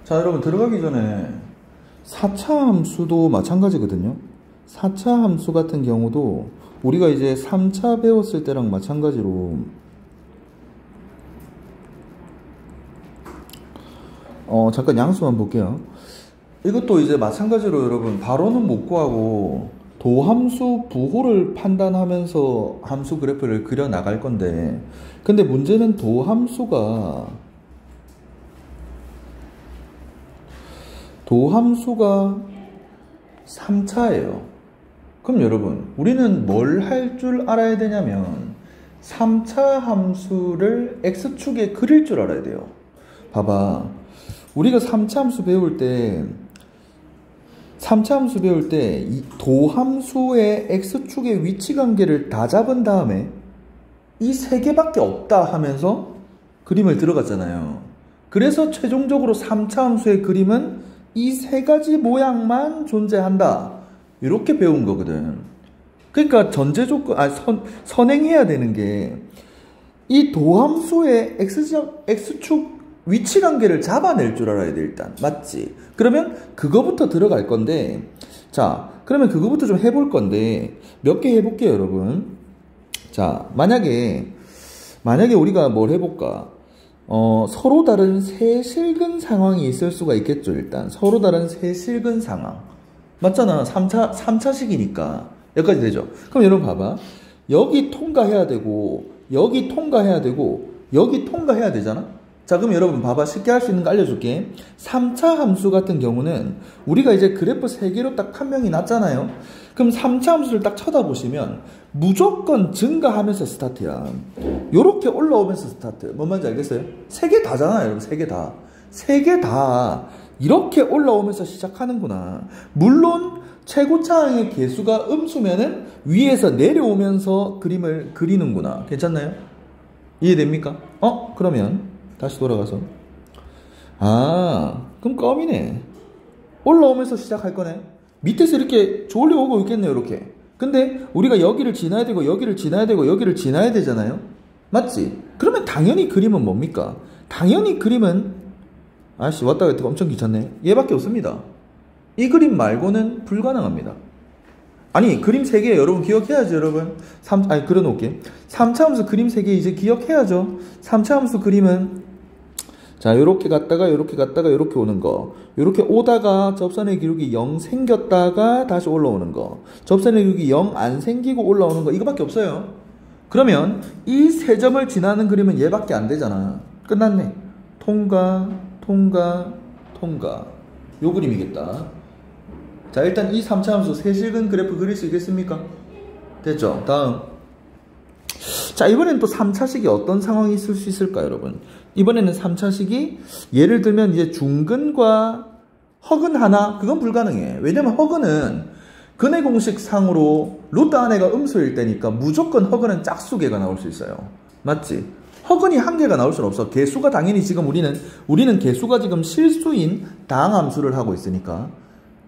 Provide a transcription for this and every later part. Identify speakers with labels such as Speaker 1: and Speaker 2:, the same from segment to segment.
Speaker 1: 자, 여러분 들어가기 전에 4차 함수도 마찬가지거든요. 4차 함수 같은 경우도 우리가 이제 3차 배웠을 때랑 마찬가지로 잠깐 양수만 볼게요. 이것도 이제 마찬가지로 여러분 바로는 못 구하고 도함수 부호를 판단하면서 함수 그래프를 그려 나갈 건데, 근데 문제는 도함수가 3차예요. 그럼 여러분 우리는 뭘 할 줄 알아야 되냐면 3차 함수를 x축에 그릴 줄 알아야 돼요. 봐봐, 우리가 3차 함수 배울 때 이 도함수의 x축의 위치 관계를 다 잡은 다음에 이 세 개밖에 없다 하면서 그림을 들어갔잖아요. 그래서 최종적으로 3차 함수의 그림은 이 세 가지 모양만 존재한다, 이렇게 배운 거거든. 그러니까 전제 조건, 선행해야 되는 게 이 도함수의 x축 위치 관계를 잡아낼 줄 알아야 돼, 일단. 맞지? 그러면 그거부터 들어갈 건데, 자, 그러면 그거부터 좀 해볼 건데, 몇 개 해볼게요, 여러분. 자, 만약에 우리가 뭘 해볼까? 서로 다른 세실근 상황이 있을 수가 있겠죠, 일단. 서로 다른 세실근 상황. 맞잖아. 3차식이니까. 여기까지 되죠? 그럼 여러분 봐봐. 여기 통과해야 되고, 여기 통과해야 되고, 여기 통과해야 되잖아? 자, 그럼 여러분 봐봐. 쉽게 할 수 있는 거 알려줄게. 3차 함수 같은 경우는 우리가 이제 그래프 3개로 딱 판명이 났잖아요. 그럼 3차 함수를 딱 쳐다보시면 무조건 증가하면서 스타트야. 요렇게 올라오면서 스타트. 뭔 말인지 알겠어요? 3개 다잖아요, 여러분. 3개 다. 3개 다 이렇게 올라오면서 시작하는구나. 물론 최고차항의 개수가 음수면은 위에서 내려오면서 그림을 그리는구나. 괜찮나요? 이해됩니까? 그러면 다시 돌아가서, 그럼 껌이네. 올라오면서 시작할 거네. 밑에서 이렇게 졸려오고 있겠네요, 이렇게. 근데 우리가 여기를 지나야 되고 여기를 지나야 되고 여기를 지나야 되잖아요. 맞지? 그러면 당연히 그림은 뭡니까? 당연히 그림은 왔다 갔다 엄청 귀찮네. 얘밖에 없습니다. 이 그림 말고는 불가능합니다. 아니, 그림 3개 여러분 기억해야죠, 여러분. 그려놓을게. 3차 함수 그림 3개 이제 기억해야죠. 3차 함수 그림은, 자, 요렇게 갔다가 요렇게 갔다가 요렇게 오는 거, 요렇게 오다가 접선의 기록이 0 생겼다가 다시 올라오는 거, 접선의 기록이 0 안 생기고 올라오는 거, 이거밖에 없어요. 그러면 이 세 점을 지나는 그림은 얘밖에 안 되잖아. 끝났네. 통과, 통과, 통과. 요 그림이겠다. 자, 일단 이 3차 함수 세실근 그래프 그릴 수 있겠습니까? 됐죠? 다음. 자, 이번엔 또 3차식이 어떤 상황이 있을 수 있을까, 여러분? 이번에는 3차식이 예를 들면 이제 중근과 허근 하나, 그건 불가능해. 왜냐면 허근은 근의 공식 상으로 루트 안에가 음수일 때니까 무조건 허근은 짝수개가 나올 수 있어요. 맞지? 허근이 한 개가 나올 수는 없어. 개수가 당연히 지금 우리는 개수가 지금 실수인 다항함수를 하고 있으니까.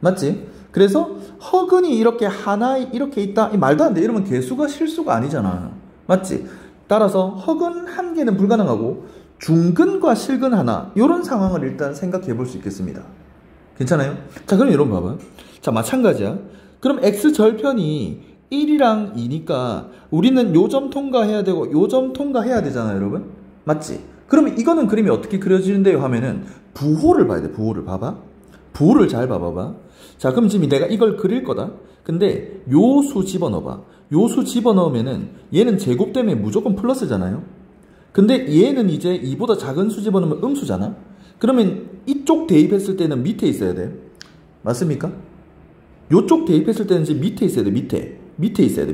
Speaker 1: 맞지? 그래서 허근이 이렇게 하나 이렇게 있다, 이 말도 안 돼. 이러면 개수가 실수가 아니잖아. 맞지? 따라서 허근 한 개는 불가능하고 중근과 실근 하나, 이런 상황을 일단 생각해 볼 수 있겠습니다. 괜찮아요? 자, 그럼 여러분 봐봐요. 자, 마찬가지야. 그럼 x절편이 1이랑 2니까 우리는 요 점 통과해야 되고 요 점 통과해야 되잖아요, 여러분. 맞지? 그러면 이거는 그림이 어떻게 그려지는데요 하면은 부호를 봐야 돼. 부호를 봐봐. 부호를 잘 봐봐봐. 자, 그럼 지금 내가 이걸 그릴 거다. 근데 요 수 집어넣어봐. 요 수 집어넣으면은 얘는 제곱 때문에 무조건 플러스잖아요. 근데 얘는 이제 2보다 작은 수 집어넣으면 음수잖아. 그러면 이쪽 대입했을 때는 밑에 있어야 돼. 맞습니까? 요쪽 대입했을 때는 이제 밑에 있어야 돼. 밑에 있어야 돼.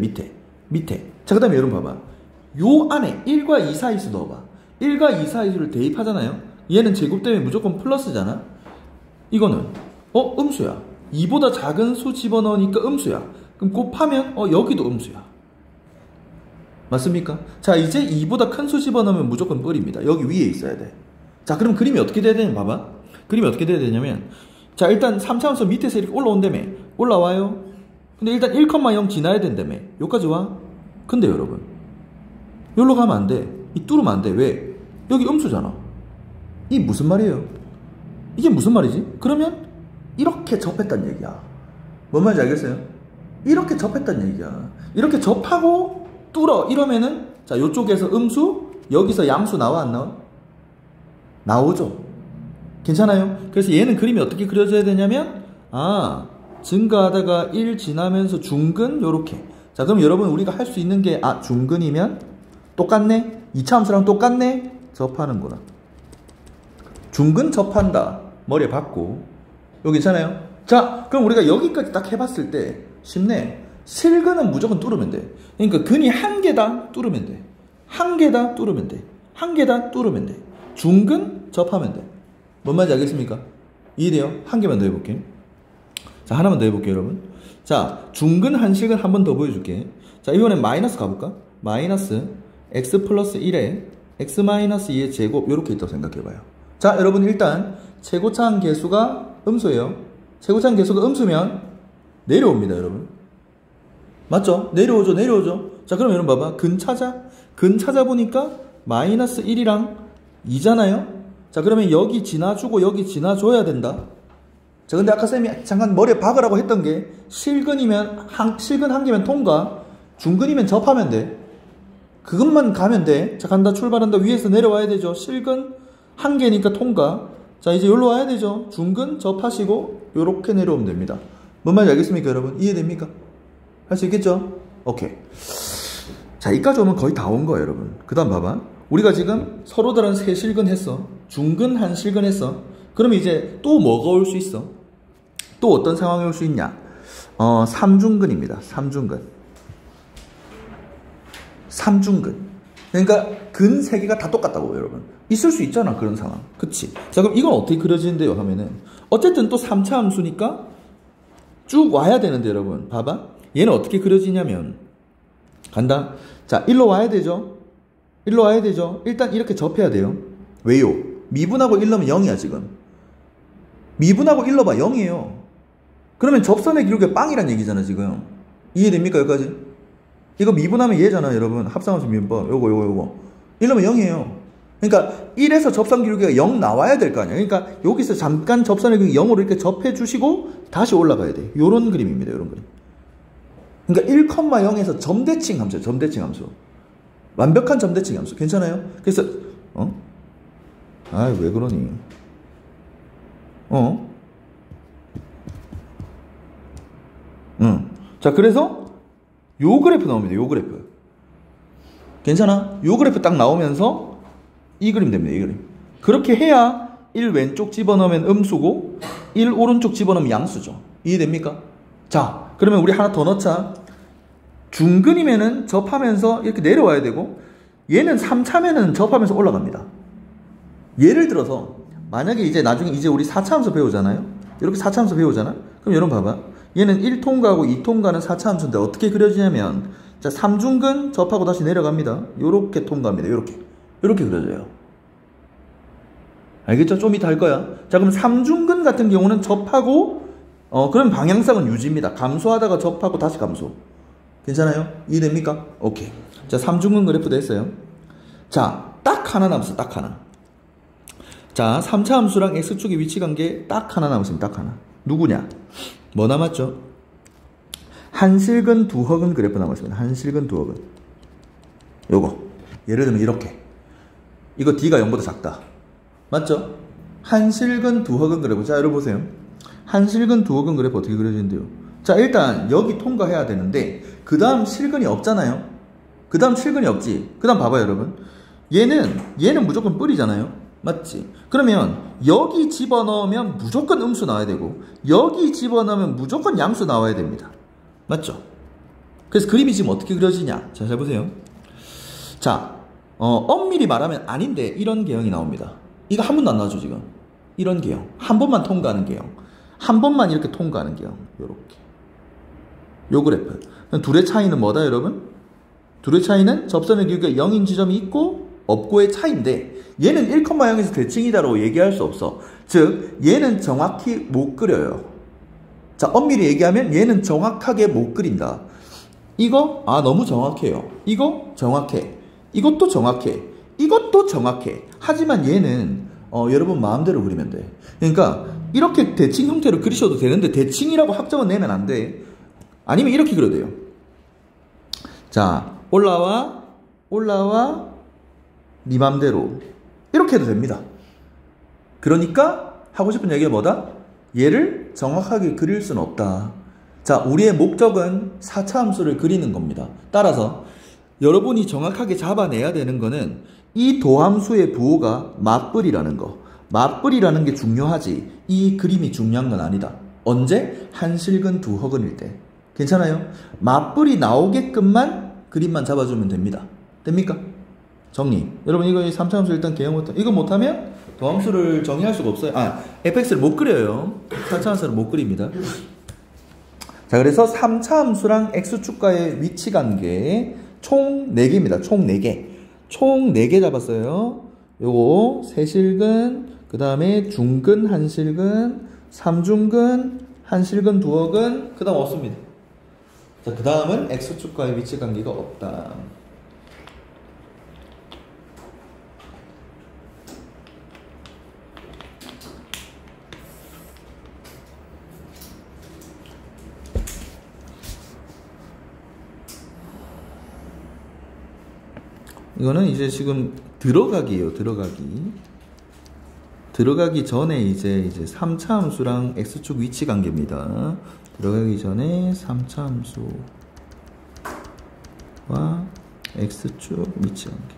Speaker 1: 밑에. 자, 그 다음에 여러분 봐봐. 요 안에 1과 2 사이수 넣어봐. 1과 2 사이수를 대입하잖아요. 얘는 제곱 때문에 무조건 플러스잖아. 이거는 음수야. 2보다 작은 수 집어넣으니까 음수야. 그럼 곱하면 여기도 음수야. 맞습니까? 자, 이제 2보다 큰 수 집어넣으면 무조건 뿔입니다. 여기 위에 있어야 돼. 자, 그럼 그림이 어떻게 돼야 되냐 봐봐. 그림이 어떻게 돼야 되냐면, 자, 일단 3차 함수 밑에서 이렇게 올라온다며. 올라와요. 근데 일단 1,0 지나야 된다며. 여기까지 와. 근데 여러분, 여기로 가면 안 돼. 이 뚫으면 안 돼. 왜? 여기 음수잖아. 이 무슨 말이에요? 이게 무슨 말이지? 그러면 이렇게 접했단 얘기야. 뭔 말인지 알겠어요? 이렇게 접했단 얘기야. 이렇게 접하고 뚫어 이러면은 자, 요쪽에서 음수, 여기서 양수 나와 안 나와? 나오죠. 괜찮아요? 그래서 얘는 그림이 어떻게 그려져야 되냐면 증가하다가 1 지나면서 중근 요렇게. 자, 그럼 여러분 우리가 할 수 있는 게 중근이면 똑같네? 2차 함수랑 똑같네? 접하는구나. 중근 접한다. 머리에 박고. 이거 괜찮아요? 자, 그럼 우리가 여기까지 딱 해봤을 때 쉽네. 실근은 무조건 뚫으면 돼. 그러니까 근이 한 개다 뚫으면 돼. 한 개다 뚫으면 돼. 한 개다 뚫으면 돼. 중근 접하면 돼. 뭔 말인지 알겠습니까? 이해돼요? 한 개만 더 해볼게. 자, 하나만 더 해볼게요, 여러분. 자, 중근 한식은 한 번 더 보여줄게. 자, 이번엔 마이너스 가볼까? 마이너스 x 플러스 1에 x 마이너스 2의 제곱 이렇게 있다고 생각해봐요. 자, 여러분 일단 최고차항 계수가 음수예요. 최고차항 계수가 음수면 내려옵니다, 여러분. 맞죠? 내려오죠, 내려오죠. 자, 그럼 여러분 봐봐. 근 찾아. 근 찾아보니까 마이너스 1이랑 2잖아요? 자, 그러면 여기 지나주고 여기 지나줘야 된다. 자, 근데 아까 쌤이 잠깐 머리에 박으라고 했던 게 실근이면 실근 한 개면 통과, 중근이면 접하면 돼. 그것만 가면 돼. 자, 간다. 출발한다. 위에서 내려와야 되죠. 실근 한 개니까 통과. 자, 이제 여기로 와야 되죠. 중근 접하시고 요렇게 내려오면 됩니다. 뭔 말인지 알겠습니까, 여러분? 이해됩니까? 할 수 있겠죠? 오케이. 자, 이까지 오면 거의 다 온 거예요, 여러분. 그 다음 봐봐. 우리가 지금 서로들은 세 실근 했어. 중근 한 실근 했어. 그러면 이제 또 뭐가 올 수 있어? 또 어떤 상황이 올 수 있냐? 3중근입니다. 3중근. 3중근. 그러니까 근 3개가 다 똑같다고, 여러분. 있을 수 있잖아, 그런 상황. 그치? 자, 그럼 이건 어떻게 그려지는데요? 하면은 어쨌든 또 3차 함수니까 쭉 와야 되는데, 여러분. 봐봐. 얘는 어떻게 그려지냐면 간다. 자, 일로 와야 되죠? 일로 와야 되죠? 일단 이렇게 접해야 돼요. 왜요? 미분하고 1 넣으면 0이야, 지금. 미분하고 1 넣어봐, 0이에요. 그러면 접선의 기록이 빵이란 얘기잖아, 지금. 이해됩니까, 여기까지? 이거 미분하면 얘잖아, 여러분. 합성함수 미분법. 요거. 1 넣으면 0이에요. 그러니까 1에서 접선 기록이 0 나와야 될 거 아니야. 그러니까 여기서 잠깐 접선의 기록이 0으로 이렇게 접해주시고 다시 올라가야 돼. 요런 그림입니다, 요런 그림. 그러니까 1,0에서 점대칭 함수예요. 점대칭 함수. 완벽한 점대칭 함수. 괜찮아요? 그래서 왜 그러니? 자, 그래서 요 그래프 나옵니다. 요 그래프. 괜찮아? 요 그래프 딱 나오면서 이 그림 됩니다. 이 그림. 그렇게 해야 1 왼쪽 집어넣으면 음수고 1 오른쪽 집어넣으면 양수죠. 이해됩니까? 자, 그러면 우리 하나 더 넣자. 중근이면은 접하면서 이렇게 내려와야 되고, 얘는 3차면은 접하면서 올라갑니다. 예를 들어서 만약에 이제 나중에 이제 우리 4차 함수 배우잖아요. 이렇게 4차 함수 배우잖아. 그럼 여러분 봐봐. 얘는 1통과하고 2통과는 4차 함수인데 어떻게 그려지냐면, 자, 3중근 접하고 다시 내려갑니다. 요렇게 통과합니다. 요렇게 그려져요. 알겠죠? 좀 이따 할 거야. 자, 그럼 3중근 같은 경우는 접하고 그럼 방향성은 유지입니다. 감소하다가 접하고 다시 감소. 괜찮아요? 이해됩니까? 오케이. 자, 3중근 그래프 됐어요. 자, 딱 하나 남았어. 딱 하나. 자, 3차 함수랑 x축의 위치 관계 딱 하나 남았습니다. 딱 하나. 누구냐? 뭐 남았죠? 한실근 두허근 그래프 남았습니다. 한실근 두허근. 요거. 예를 들면 이렇게. 이거 D가 0보다 작다. 맞죠? 한실근 두허근 그래프. 자, 여러분 보세요. 한실근 두허근 그래프 어떻게 그려지는데요? 자, 일단 여기 통과해야 되는데 그 다음 실근이 없잖아요. 그 다음 실근이 없지. 그 다음 봐봐요, 여러분. 얘는 무조건 뿔이잖아요. 맞지? 그러면 여기 집어넣으면 무조건 음수 나와야 되고 여기 집어넣으면 무조건 양수 나와야 됩니다. 맞죠? 그래서 그림이 지금 어떻게 그려지냐? 자, 잘 보세요. 자, 엄밀히 말하면 아닌데 이런 개형이 나옵니다. 이거 한 번도 안 나오죠, 지금. 이런 개형. 한 번만 통과하는 개형. 한 번만 이렇게 통과하는 개형. 요렇게. 요 그래프. 둘의 차이는 뭐다, 여러분? 둘의 차이는 접선의 기울기가 0인 지점이 있고 없고의 차이인데 얘는 1,0에서 대칭이다라고 얘기할 수 없어. 즉 얘는 정확히 못 그려요. 자, 엄밀히 얘기하면 얘는 정확하게 못 그린다. 이거 너무 정확해요. 이거 정확해. 이것도 정확해. 이것도 정확해. 하지만 얘는 여러분 마음대로 그리면 돼. 그러니까 이렇게 대칭 형태로 그리셔도 되는데 대칭이라고 학점은 내면 안 돼. 아니면 이렇게 그려도 돼요. 자, 올라와 네 맘대로 이렇게 해도 됩니다. 그러니까 하고 싶은 얘기가 뭐다? 얘를 정확하게 그릴 수는 없다. 자, 우리의 목적은 4차 함수를 그리는 겁니다. 따라서 여러분이 정확하게 잡아내야 되는 거는 이 도함수의 부호가 맞불이라는 거. 맞불이라는 게 중요하지 이 그림이 중요한 건 아니다. 언제? 한실근 두허근일 때. 괜찮아요? 맞불이 나오게끔만 그림만 잡아주면 됩니다. 됩니까? 정리. 여러분 이거 3차 함수 일단 개형 못하 이거 못하면 도함수를 정의할 수가 없어요. fx를 못 그려요. 4차 함수를 못 그립니다. 자, 그래서 3차 함수랑 x축과의 위치 관계 총 4개입니다. 총 4개. 총 4개 잡았어요. 요거 세실근, 그 다음에 중근, 한실근, 삼중근, 한실근, 두허근, 그 다음 없습니다. 자, 그 다음은 x축과의 위치 관계가 없다. 이거는 이제 지금 들어가기예요. 들어가기 전에 이제 3차 함수랑 x축 위치 관계입니다. 들어가기 전에 3차 함수와 x축 위치 관계.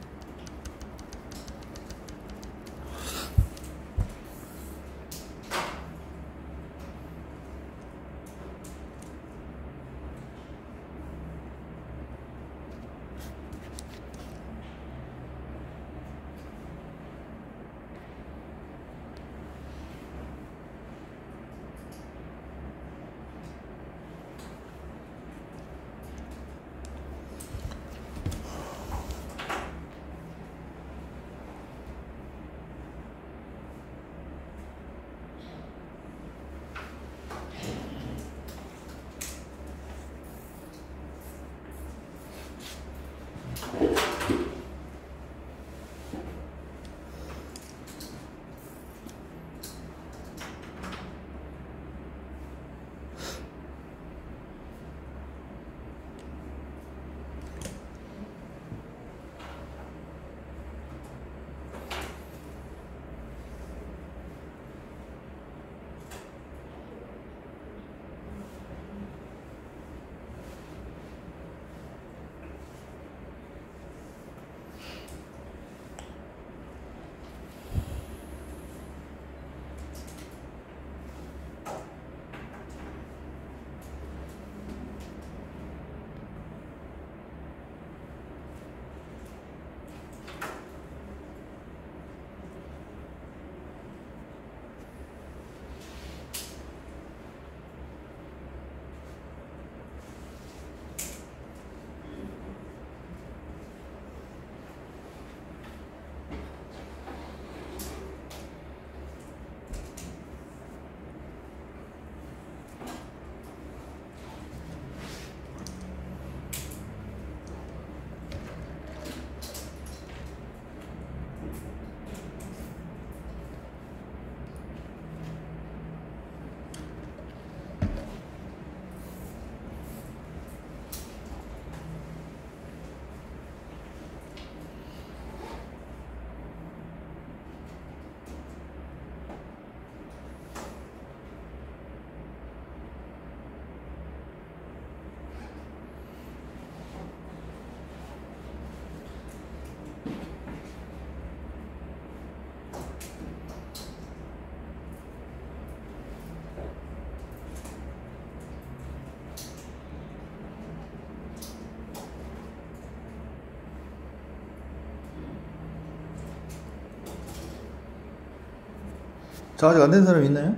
Speaker 1: 자, 아직 안 된 사람 있나요?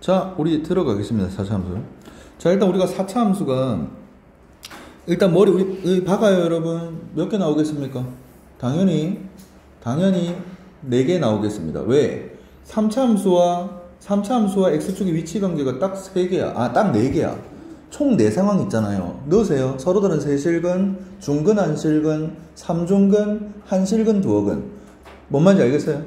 Speaker 1: 자, 우리 들어가겠습니다. 4차 함수. 자, 일단 우리가 4차 함수가 일단 머리 우리 박아요, 여러분. 몇 개 나오겠습니까? 당연히 4개 나오겠습니다. 왜? 3차 함수와 x축의 위치 관계가 딱 3개야. 딱 4개야. 총 4상황 있잖아요. 넣으세요. 서로들은 세실근, 중근, 한실근, 삼중근, 한실근, 두허근. 뭔 말인지 알겠어요?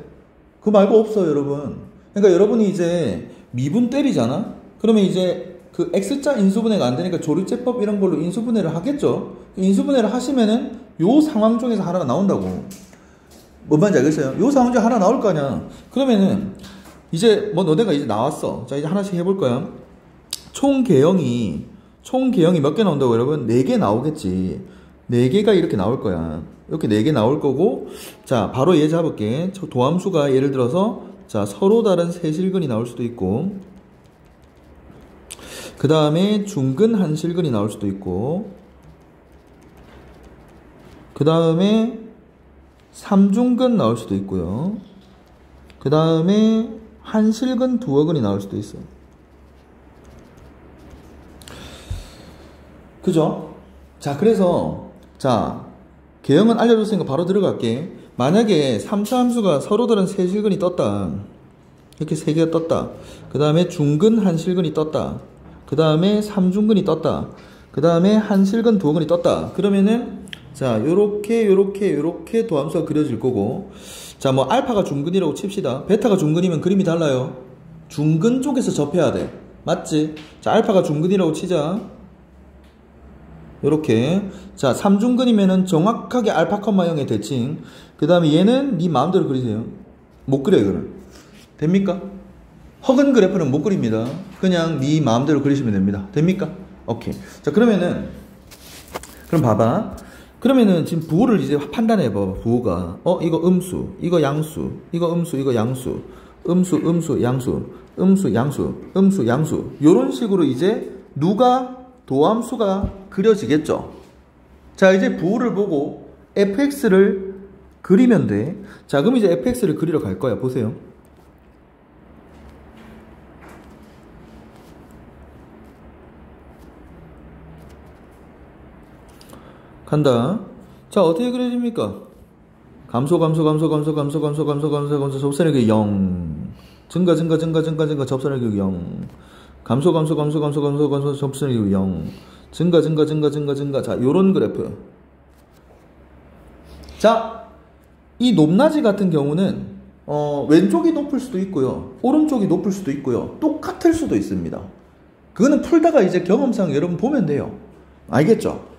Speaker 1: 그거 말고 없어요, 여러분. 그러니까 여러분이 이제 미분 때리잖아? 그러면 이제 그 X자 인수분해가 안 되니까 조류제법 이런 걸로 인수분해를 하겠죠? 인수분해를 하시면은 요 상황 중에서 하나가 나온다고. 뭔 말인지 알겠어요? 요 상황 중에 하나 나올 거 아니야. 그러면은 이제 뭐 너네가 이제 나왔어. 자, 이제 하나씩 해볼 거야. 총 개형이 몇 개 나온다고 여러분? 4개 나오겠지. 4개가 이렇게 나올 거야. 이렇게 4개 나올 거고, 자, 바로 얘 잡을게. 도함수가 예를 들어서, 자, 서로 다른 세실근이 나올 수도 있고, 그 다음에 중근 한실근이 나올 수도 있고, 그 다음에 삼중근 나올 수도 있고요. 그 다음에 한실근 두어근이 나올 수도 있어요. 그죠? 자, 그래서, 자, 개형은 알려줬으니까 바로 들어갈게. 만약에 3차 함수가 서로 다른 세실근이 떴다. 이렇게 3개가 떴다. 그 다음에 중근 한실근이 떴다. 그 다음에 삼중근이 떴다. 그 다음에 한실근 두어근이 떴다. 그러면은, 자, 요렇게 도함수가 그려질 거고, 자, 뭐, 알파가 중근이라고 칩시다. 베타가 중근이면 그림이 달라요. 중근 쪽에서 접해야 돼. 맞지? 자, 알파가 중근이라고 치자. 요렇게. 자, 3중근이면은 정확하게 알파, 0의 대칭. 그 다음에 얘는 네 마음대로 그리세요. 못 그려요, 이거는. 됩니까? 허근 그래프는 못 그립니다. 그냥 네 마음대로 그리시면 됩니다. 됩니까? 오케이. 자, 그러면은, 그럼 봐봐. 그러면은 지금 부호를 이제 판단해봐. 부호가. 이거 음수, 이거 양수, 이거 음수, 이거 양수, 음수, 양수, 음수, 양수, 음수, 양수. 요런 식으로 이제 누가 도함수가 그려지겠죠. 자, 이제 부호를 보고 fx를 그리면 돼. 자, 그럼 이제 fx를 그리러 갈 거야. 보세요. 간다. 자, 어떻게 그려집니까? 감소 접선의 0. 증가 접선의 0. 감소 접선의 0. 증가. 자, 요런 그래프. 자, 이 높낮이 같은 경우는 왼쪽이 높을 수도 있고요. 오른쪽이 높을 수도 있고요. 똑같을 수도 있습니다. 그거는 풀다가 이제 경험상 여러분 보면 돼요. 알겠죠?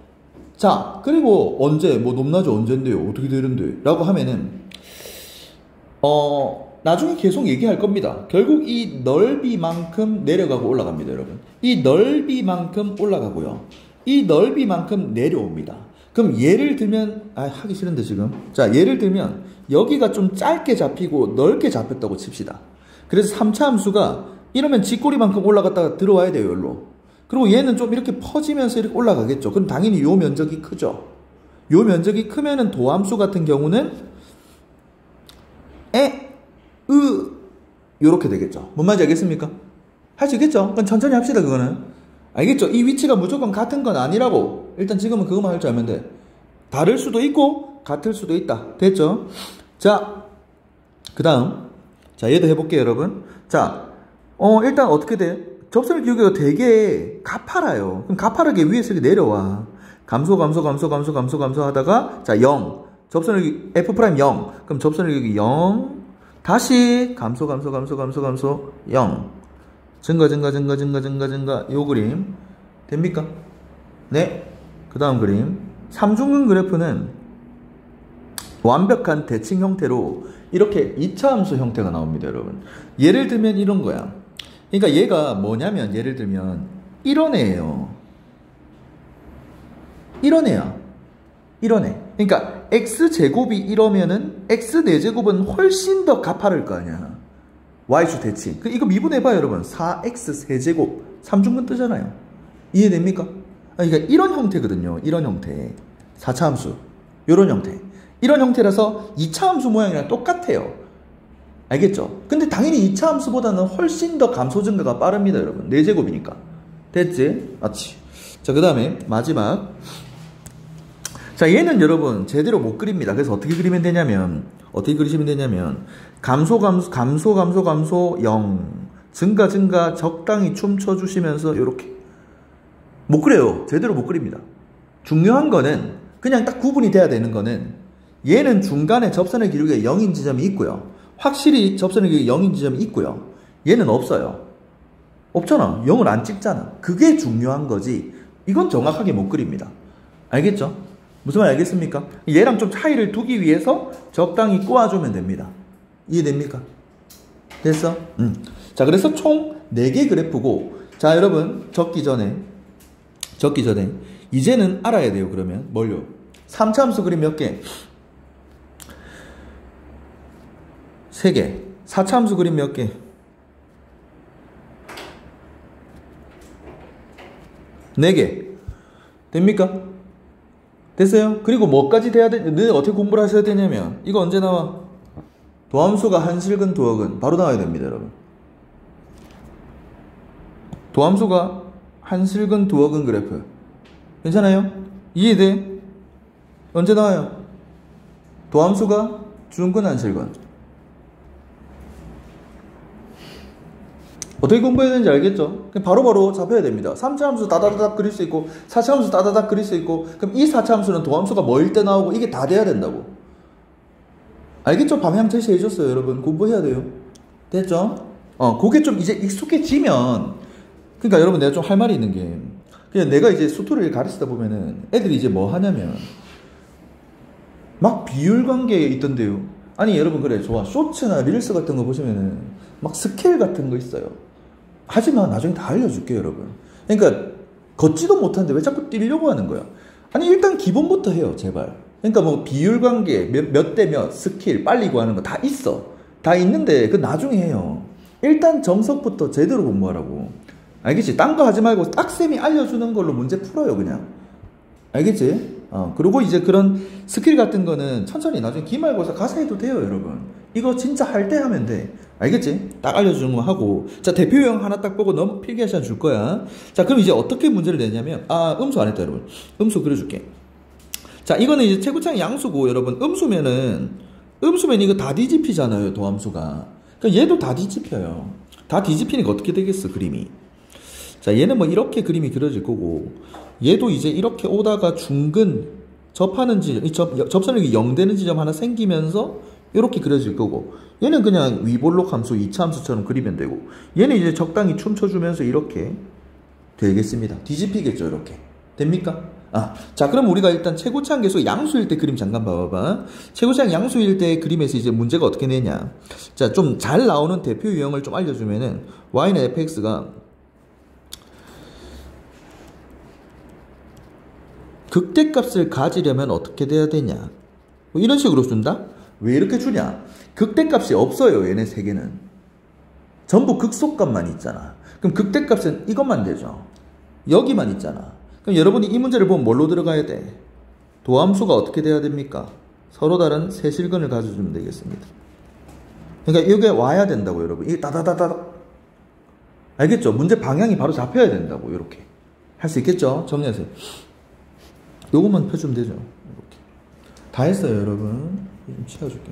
Speaker 1: 자, 그리고 언제, 뭐 높낮이 언젠데요? 어떻게 되는데? 라고 하면은 나중에 계속 얘기할 겁니다. 결국 이 넓이만큼 내려가고 올라갑니다, 여러분. 이 넓이만큼 올라가고요. 이 넓이만큼 내려옵니다. 그럼 예를 들면, 하기 싫은데 지금. 자, 예를 들면 여기가 좀 짧게 잡히고 넓게 잡혔다고 칩시다. 그래서 3차 함수가 이러면 쥐꼬리만큼 올라갔다가 들어와야 돼요, 여기로. 그리고 얘는 좀 이렇게 퍼지면서 이렇게 올라가겠죠. 그럼 당연히 요 면적이 크죠. 요 면적이 크면은 도함수 같은 경우는 요렇게 되겠죠. 뭔 말인지 알겠습니까? 할 수 있겠죠? 그럼 천천히 합시다, 그거는. 알겠죠? 이 위치가 무조건 같은 건 아니라고. 일단 지금은 그것만 할 줄 알면 돼. 다를 수도 있고 같을 수도 있다. 됐죠? 자, 그 다음. 자, 얘도 해볼게요, 여러분. 자, 일단 어떻게 돼? 접선의 기울기가 되게 가파라요. 그럼 가파르게 위에서 이렇게 내려와. 감소 하다가, 자, 0. 접선의 F' 0. 그럼 접선의 기울기 0. 다시 감소 0. 증가. 요 그림. 됩니까? 네. 그 다음 그림. 삼중근 그래프는 완벽한 대칭 형태로 이렇게 2차 함수 형태가 나옵니다, 여러분. 예를 들면 이런 거야. 그러니까 얘가 뭐냐면 예를 들면 이런 애예요. 이런 애야. 이런 애. 그러니까 x제곱이 이러면은 x4제곱은 훨씬 더 가파를 거 아니야. y수 대칭. 이거 미분해봐요, 여러분. 4x 세제곱. 삼중근 뜨잖아요. 이해됩니까? 그러니까 이런 형태거든요. 이런 형태. 4차 함수. 이런 형태. 이런 형태라서 2차 함수 모양이랑 똑같아요. 알겠죠? 근데 당연히 2차 함수보다는 훨씬 더 감소 증가가 빠릅니다, 여러분. 4제곱이니까. 됐지? 맞지? 자, 그 다음에 마지막. 자, 얘는 여러분 제대로 못 그립니다. 그래서 어떻게 그리시면 되냐면 감소 0. 증가 적당히 춤춰주시면서 요렇게. 못 그려요. 제대로 못 그립니다. 중요한 거는 그냥 딱 구분이 돼야 되는 거는 얘는 중간에 접선의 기울기가 0인 지점이 있고요. 확실히 접선의 0인 지점이 있고요. 얘는 없어요. 없잖아. 0을 안 찍잖아. 그게 중요한 거지. 이건 정확하게 못 그립니다. 알겠죠? 무슨 말 알겠습니까? 얘랑 좀 차이를 두기 위해서 적당히 꼬아주면 됩니다. 이해됩니까? 됐어? 자, 그래서 총 4개 그래프고, 자, 여러분, 적기 전에, 이제는 알아야 돼요, 그러면. 뭘요? 3차함수 그림 몇 개? 3개. 4차함수 그림 몇 개? 4개. 됩니까? 됐어요? 그리고 뭐까지 돼야 돼? 너네 어떻게 공부를 하셔야 되냐면, 이거 언제 나와? 도함수가 한실근 두억은 바로 나와야 됩니다, 여러분. 도함수가 한실근 두억은 그래프. 괜찮아요? 이해돼? 언제 나와요? 도함수가 중근 한실근. 어떻게 공부해야 되는지 알겠죠? 그럼 바로바로 잡혀야 됩니다. 3차 함수 다다다닥 그릴 수 있고 4차 함수 다다닥 그릴 수 있고, 그럼 이 4차 함수는 도함수가 뭐일 때 나오고 이게 다 돼야 된다고. 알겠죠? 방향 제시해줬어요, 여러분. 공부해야 돼요. 됐죠? 그게 좀 이제 익숙해지면, 그러니까 여러분 내가 좀 할 말이 있는 게, 그냥 내가 이제 수투를 가르치다 보면은 애들이 이제 뭐 하냐면 막 비율 관계에 있던데요. 아니 여러분, 그래 좋아, 쇼츠나 릴스 같은 거 보시면은 막 스케일 같은 거 있어요. 하지만 나중에 다 알려줄게요, 여러분. 그러니까 걷지도 못하는데 왜 자꾸 뛰려고 하는 거야? 아니 일단 기본부터 해요, 제발. 그러니까 뭐 비율 관계, 몇 대 몇, 스킬, 빨리 구하는 거 다 있어. 다 있는데 그 나중에 해요. 일단 정석부터 제대로 공부하라고. 알겠지? 딴 거 하지 말고 딱쌤이 알려주는 걸로 문제 풀어요, 그냥. 알겠지? 그리고 이제 그런 스킬 같은 거는 천천히 나중에 기말고사 가서 해도 돼요, 여러분. 이거 진짜 할 때 하면 돼. 알겠지? 딱 알려주는 거 하고. 자, 대표 유형 하나 딱 보고 너무 필기할 시간 줄 거야. 자, 그럼 이제 어떻게 문제를 내냐면, 음수 안 했다, 여러분. 음수 그려줄게. 자, 이거는 이제 최고창 양수고, 여러분. 음수면 이거 다 뒤집히잖아요, 도함수가. 그러니까 얘도 다 뒤집혀요. 다 뒤집히니까 어떻게 되겠어, 그림이. 자, 얘는 뭐 이렇게 그림이 그려질 거고, 얘도 이제 이렇게 오다가 중근 접하는 지점, 접선력이 0 되는 지점 하나 생기면서 이렇게 그려질 거고, 얘는 그냥 위볼록 함수, 2차 함수처럼 그리면 되고, 얘는 이제 적당히 춤춰주면서 이렇게 되겠습니다. 뒤집히겠죠, 이렇게. 됩니까? 자, 그럼 우리가 일단 최고차항 계수 양수일 때 그림 잠깐 봐봐봐. 최고차항 양수일 때 그림에서 이제 문제가 어떻게 되냐. 자, 좀 잘 나오는 대표 유형을 좀 알려주면은, y는 fx가 극대값을 가지려면 어떻게 돼야 되냐. 뭐 이런 식으로 준다? 왜 이렇게 주냐? 극대값이 없어요, 얘네 세 개는. 전부 극소값만 있잖아. 그럼 극대값은 이것만 되죠. 여기만 있잖아. 그럼 여러분이 이 문제를 보면 뭘로 들어가야 돼? 도함수가 어떻게 돼야 됩니까? 서로 다른 세실근을 가져주면 되겠습니다. 그러니까 이게 와야 된다고, 여러분. 이게 따다다다. 알겠죠? 문제 방향이 바로 잡혀야 된다고, 이렇게. 할 수 있겠죠? 정리하세요. 요것만 펴주면 되죠. 이렇게. 다 했어요, 여러분. 좀 치워줄게.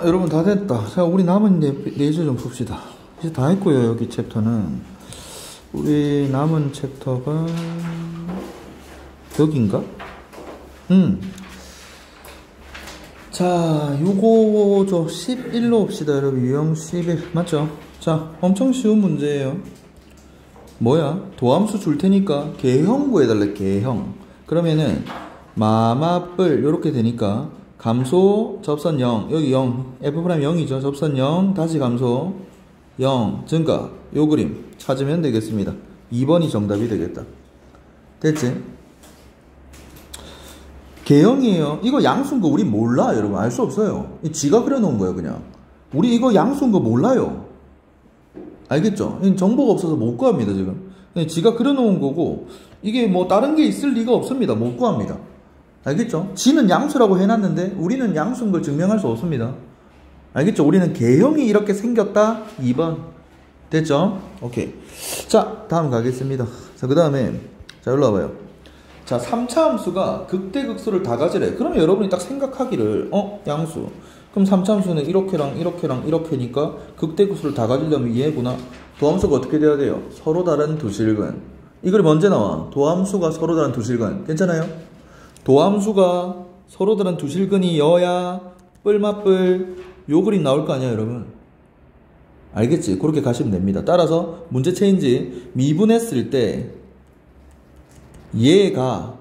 Speaker 1: 여러분 다 됐다. 자, 우리 남은 내주 좀 풉시다. 이제 다 했고요. 여기 챕터는 우리 남은 챕터가 여긴가? 자, 요거 11로 봅시다. 여러분 유형 11 맞죠? 자, 엄청 쉬운 문제예요. 뭐야? 도함수 줄 테니까 개형 구해달래. 개형. 그러면은 마마뿔 요렇게 되니까 감소 접선 0 여기 0 F' 0이죠. 접선 0 다시 감소 0 증가 요 그림 찾으면 되겠습니다. 2번이 정답이 되겠다. 됐지? 개형이에요. 이거 양수인 거 우리 몰라. 여러분 알 수 없어요. 지가 그려놓은 거예요. 그냥 우리 이거 양수인 거 몰라요. 알겠죠? 정보가 없어서 못 구합니다. 지금 지가 그려놓은 거고 이게 뭐 다른 게 있을 리가 없습니다. 못 구합니다. 알겠죠? 지는 양수라고 해놨는데 우리는 양수인 걸 증명할 수 없습니다. 알겠죠? 우리는 개형이 이렇게 생겼다. 2번 됐죠? 오케이. 자, 다음 가겠습니다. 자, 그 다음에 자, 일로 와봐요. 자, 3차 함수가 극대극소를 다 가지래. 그러면 여러분이 딱 생각하기를 양수. 그럼 3차 함수는 이렇게랑 이렇게랑 이렇게니까 극대극소를 다 가지려면 얘구나. 도함수가 어떻게 돼야 돼요? 서로 다른 두 실근. 이 그림 언제 나와? 도함수가 서로 다른 두 실근. 괜찮아요? 도함수가 서로 다른 두 실근이 여야 뿔맞뿔 요 그림 나올 거 아니야 여러분. 알겠지? 그렇게 가시면 됩니다. 따라서 문제 체인지 미분했을 때 얘가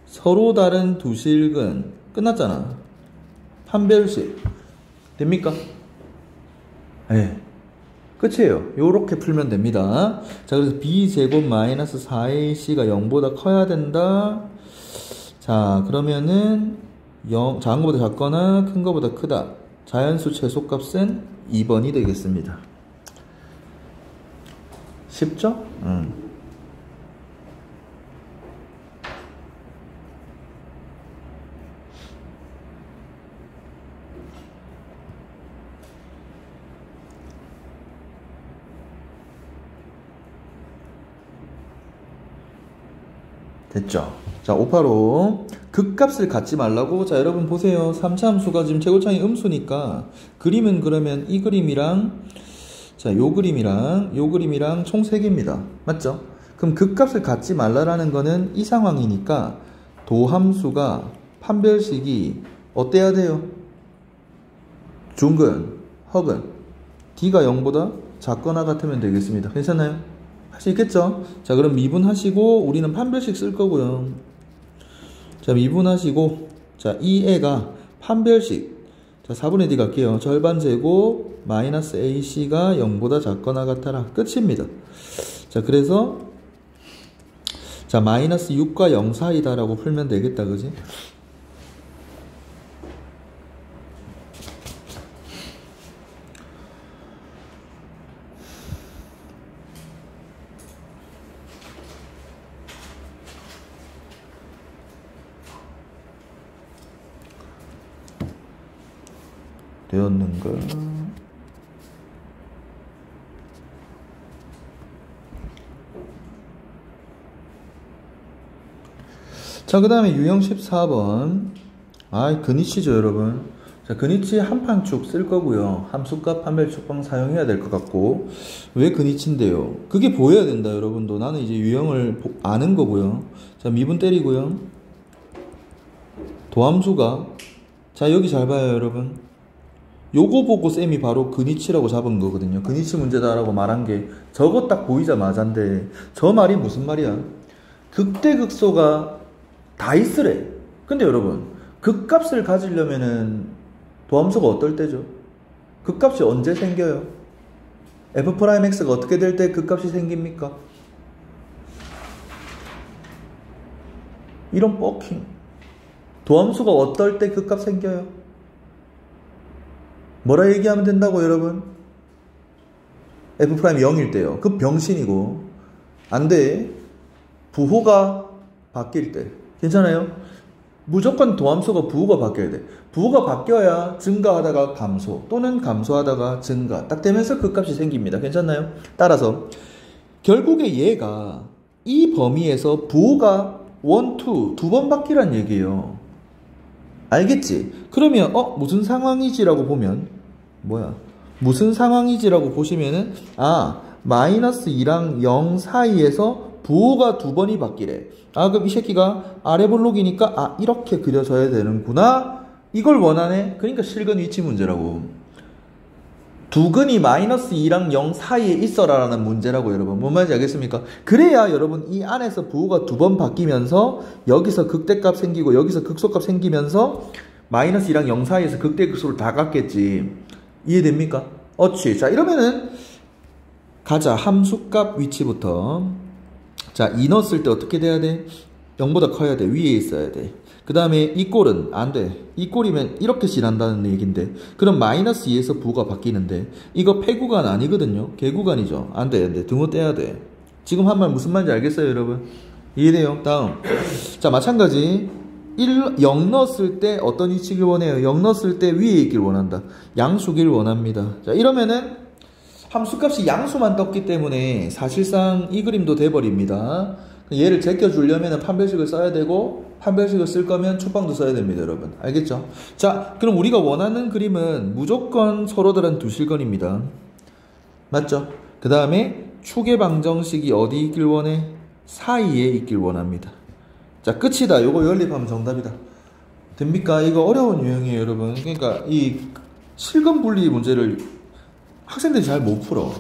Speaker 1: 서로 다른 두 실근 끝났잖아. 판별식 됩니까? 네. 끝이에요. 요렇게 풀면 됩니다. 자, 그래서 b제곱 마이너스 4ac가 0보다 커야 된다. 자, 그러면은 0, 작은 것보다 작거나 큰 것보다 크다. 자연수 최소값은 2번이 되겠습니다. 쉽죠? 됐죠? 자, 585 극값을 갖지 말라고. 자, 여러분 보세요. 3차 함수가 지금 최고차이 음수니까 그림은 그러면 이 그림이랑 자, 요 그림이랑 총 3개입니다. 맞죠? 그럼 극값을 갖지 말라라는 거는 이 상황이니까 도함수가 판별식이 어때야 돼요? 중근, 허근 D가 0보다 작거나 같으면 되겠습니다. 괜찮나요? 할 수 있겠죠? 자, 그럼 미분하시고 우리는 판별식 쓸 거고요. 자, 미분하시고 자, 이 애가 판별식 자, 4분의 D 갈게요. 절반 제곱 마이너스 AC가 0보다 작거나 같아라. 끝입니다. 자, 그래서 자, 마이너스 6과 0 사이다 라고 풀면 되겠다. 그지? 되었는가? 자, 그 다음에 유형 14번. 그니치죠, 여러분. 자, 그니치 한판축 쓸 거고요. 함수값 판별축방 사용해야 될 것 같고. 왜 그니치인데요? 그게 보여야 된다, 여러분도. 나는 이제 유형을 아는 거고요. 자, 미분 때리고요. 도함수가 자, 여기 잘 봐요, 여러분. 요거 보고 쌤이 바로 그니치라고 잡은 거거든요. 그니치 문제다라고 말한 게 저거 딱 보이자마자인데 저 말이 무슨 말이야? 극대극소가 다 있으래. 근데 여러분 극값을 가지려면은 도함수가 어떨 때죠? 극값이 언제 생겨요? F'X가 어떻게 될 때 극값이 생깁니까? 이런 뻑킹. 도함수가 어떨 때 극값 생겨요? 뭐라 얘기하면 된다고 여러분? F' 0일 때요. 그 병신이고 안 돼. 부호가 바뀔 때. 괜찮아요? 무조건 도함수가 부호가 바뀌어야 돼. 부호가 바뀌어야 증가하다가 감소 또는 감소하다가 증가 딱 되면서 극값이 생깁니다. 괜찮나요? 따라서 결국에 얘가 이 범위에서 부호가 1, 2 두 번 바뀌란 얘기예요. 알겠지? 그러면 무슨 상황이지라고 보면 뭐야? 무슨 상황이지라고 보시면은 마이너스 2랑 0 사이에서 부호가 두 번이 바뀌래. 그럼 이 새끼가 아래 볼록이니까 이렇게 그려져야 되는구나. 이걸 원하네. 그러니까 실근 위치 문제라고. 두 근이 마이너스 2랑 0 사이에 있어라라는 문제라고 여러분. 뭔 말인지 알겠습니까? 그래야 여러분 이 안에서 부호가 두 번 바뀌면서 여기서 극대값 생기고 여기서 극소값 생기면서 마이너스 2랑 0 사이에서 극대 극소를 다 갖겠지. 이해됩니까? 어치. 자, 이러면은 가자. 함수값 위치부터. 자, 2 넣었을 때 어떻게 돼야 돼? 0보다 커야 돼. 위에 있어야 돼. 그 다음에 이 꼴은 안 돼. 이 꼴이면 이렇게 지난다는 얘기인데, 그럼 마이너스 2에서 부호가 바뀌는데 이거 폐구간 아니거든요. 개구간이죠. 안 돼, 안 돼. 등호 떼야 돼. 지금 한 말 무슨 말인지 알겠어요, 여러분? 이해돼요? 다음. 자, 마찬가지 0 넣었을 때 어떤 위치길 원해요? 0 넣었을 때 위에 있길 원한다. 양수길 원합니다. 자, 이러면은 함수값이 양수만 떴기 때문에 사실상 이 그림도 돼버립니다. 얘를 제껴주려면 판별식을 써야 되고, 판별식을 쓸 거면 촉방도 써야 됩니다, 여러분. 알겠죠? 자, 그럼 우리가 원하는 그림은 무조건 서로 다른 두 실건입니다. 맞죠? 그 다음에 축의 방정식이 어디 있길 원해? 사이에 있길 원합니다. 자, 끝이다. 요거 연립하면 정답이다. 됩니까? 이거 어려운 유형이에요, 여러분. 그러니까 이 실근 분리 문제를 학생들이 잘 못 풀어.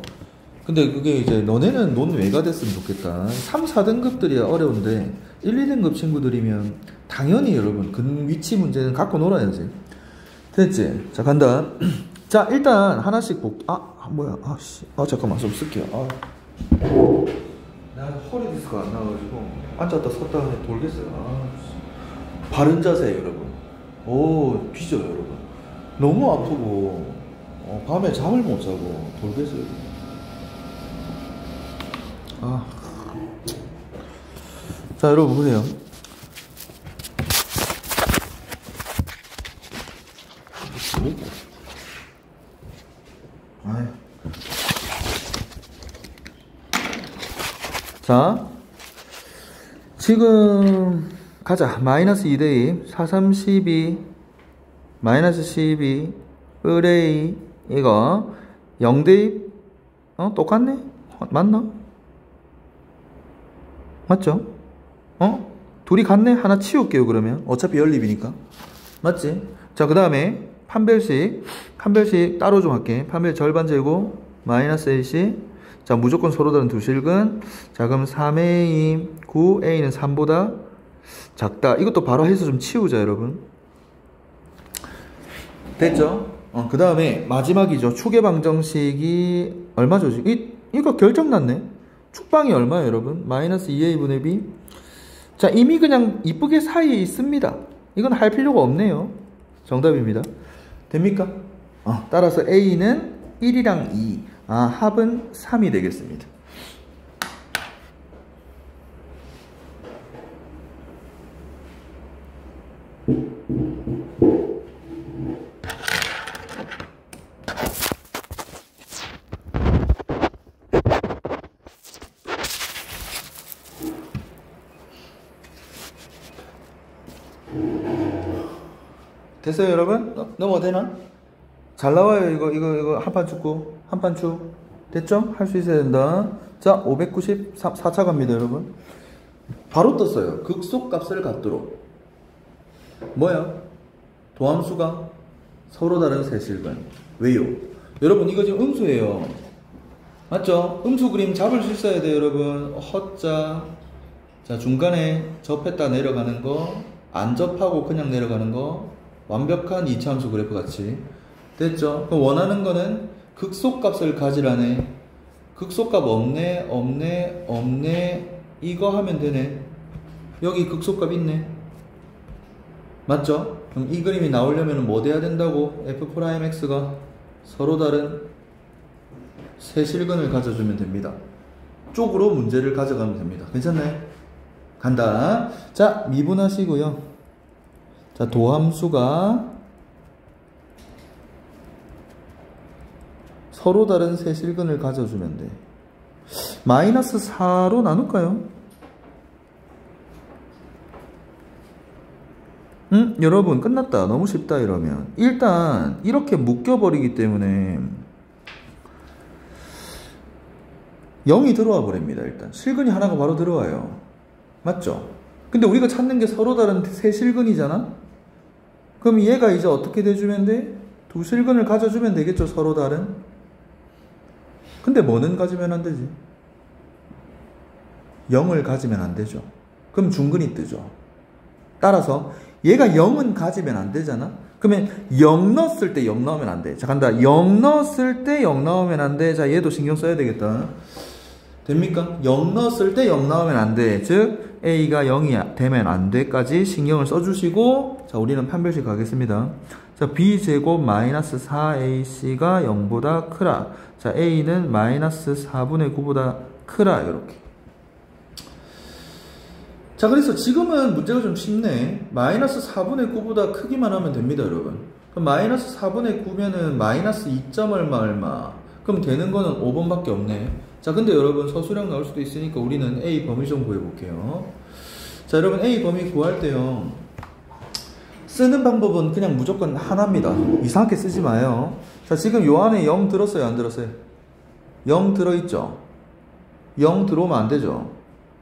Speaker 1: 근데 그게 이제 너네는 논외가 됐으면 좋겠다. 3, 4등급들이 어려운데 1, 2등급 친구들이면 당연히 여러분 근 위치 문제는 갖고 놀아야지. 됐지? 자, 간다. 자, 일단 하나씩 뭐야. 잠깐만 좀 쓸게요. 나 허리 디스크가 안 나와가지고 앉았다 섰다 하면 돌겠어요. 바른 자세 여러분. 뒤져요 여러분. 너무 아프고 밤에 잠을 못 자고 돌겠어요. 자, 여러분 보세요. 자, 지금 가자. 마이너스 2대2 4, 3, 12 마이너스 12 을A 이거 0대2 똑같네? 맞나? 맞죠? 둘이 같네? 하나 치울게요, 그러면. 어차피 연립이니까. 맞지? 자, 그 다음에 판별식 따로 좀 할게. 판별 절반 제곱 마이너스 AC. 자, 무조건 서로 다른 두 실근. 자, 그럼 3A 9A는 3보다 작다. 이것도 바로 해서 좀 치우자, 여러분. 됐죠? 그 다음에 마지막이죠. 축의 방정식이 얼마죠? 이거 결정 났네. 축방이 얼마예요, 여러분? 마이너스 2A분의 B. 자, 이미 그냥 이쁘게 사이에 있습니다. 이건 할 필요가 없네요. 정답입니다. 됩니까? 따라서 A는 1이랑 2. 합은 3이 되겠습니다. 됐어요, 여러분? 넘어가 되나? 잘 나와요. 이거 한판 축구, 한판 축. 됐죠? 할 수 있어야 된다. 자, 594차 갑니다, 여러분. 바로 떴어요. 극소값을 갖도록. 뭐야? 도함수가 서로 다른 세 실근. 왜요? 여러분, 이거 지금 음수예요. 맞죠? 음수 그림 잡을 수 있어야 돼요, 여러분. 허자. 자, 중간에 접했다 내려가는 거, 안 접하고 그냥 내려가는 거, 완벽한 이차함수 그래프 같이. 됐죠? 그럼 원하는 거는 극소값을 가지라네. 극소값 없네. 이거 하면 되네. 여기 극소값 있네. 맞죠? 그럼 이 그림이 나오려면 뭐 돼야 된다고? F'X가 서로 다른 세 실근을 가져주면 됩니다. 쪽으로 문제를 가져가면 됩니다. 괜찮나요? 간다. 자, 미분하시고요. 자, 도함수가 서로 다른 세 실근을 가져주면 돼. 마이너스 4로 나눌까요? 여러분 끝났다. 너무 쉽다 이러면. 일단 이렇게 묶여버리기 때문에 0이 들어와 버립니다. 일단 실근이 하나가 바로 들어와요. 맞죠? 근데 우리가 찾는 게 서로 다른 세 실근이잖아? 그럼 얘가 이제 어떻게 돼주면 돼? 두 실근을 가져주면 되겠죠, 서로 다른? 근데 뭐는 가지면 안 되지? 0을 가지면 안 되죠. 그럼 중근이 뜨죠. 따라서 얘가 0은 가지면 안 되잖아? 그러면 0 넣었을 때 0 나오면 안 돼. 자, 간다. 0 넣었을 때 0 나오면 안 돼. 자, 얘도 신경 써야 되겠다. 됩니까? 0 넣었을 때 0 나오면 안 돼. 즉 A가 0이 되면 안 돼까지 신경을 써주시고, 자, 우리는 판별식 가겠습니다. 자, B제곱 마이너스 4AC가 0보다 크라. 자, A는 마이너스 4분의 9보다 크라. 이렇게. 자, 그래서 지금은 문제가 좀 쉽네. 마이너스 4분의 9보다 크기만 하면 됩니다, 여러분. 그럼 마이너스 4분의 9면은 마이너스 2점 얼마 얼마. 그럼 되는 거는 5번밖에 없네. 자, 근데 여러분 서술형 나올 수도 있으니까 우리는 A 범위 좀 구해볼게요. 자, 여러분 A 범위 구할 때요, 쓰는 방법은 그냥 무조건 하나입니다. 이상하게 쓰지 마요. 자, 지금 요 안에 0 들었어요, 안 들었어요? 0 들어있죠? 0 들어오면 안 되죠?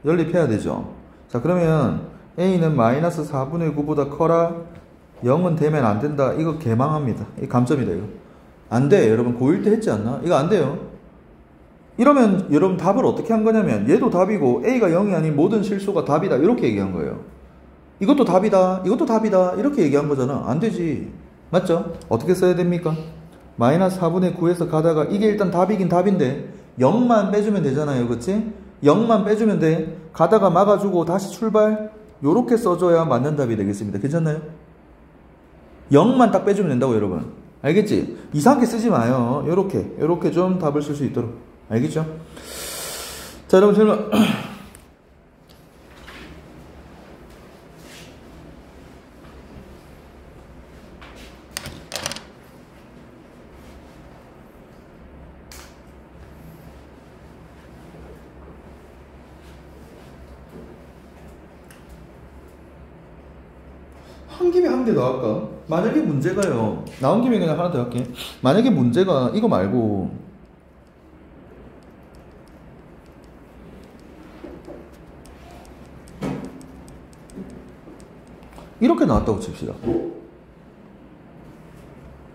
Speaker 1: 연립해야 되죠? 자, 그러면 A는 마이너스 4분의 9보다 커라. 0은 되면 안 된다. 이거 개망합니다. 이 감점이다, 이거. 안 돼. 여러분 고1 때 했지 않나? 이거 안 돼요. 이러면 여러분 답을 어떻게 한 거냐면, 얘도 답이고 A가 0이 아닌 모든 실수가 답이다. 이렇게 얘기한 거예요. 이것도 답이다. 이것도 답이다. 이렇게 얘기한 거잖아. 안 되지. 맞죠? 어떻게 써야 됩니까? 마이너스 4분의 9에서 가다가 이게 일단 답이긴 답인데 0만 빼주면 되잖아요. 그치? 0만 빼주면 돼. 가다가 막아주고 다시 출발. 요렇게 써줘야 맞는 답이 되겠습니다. 괜찮나요? 0만 딱 빼주면 된다고, 여러분. 알겠지? 이상하게 쓰지 마요. 요렇게 좀 답을 쓸 수 있도록. 알겠죠? 자, 여러분 질문. 한 김에 한 개 더 할까? 만약에 문제가요, 나온 김에 그냥 하나 더 할게. 만약에 문제가 이거 말고 이렇게 나왔다고 칩시다.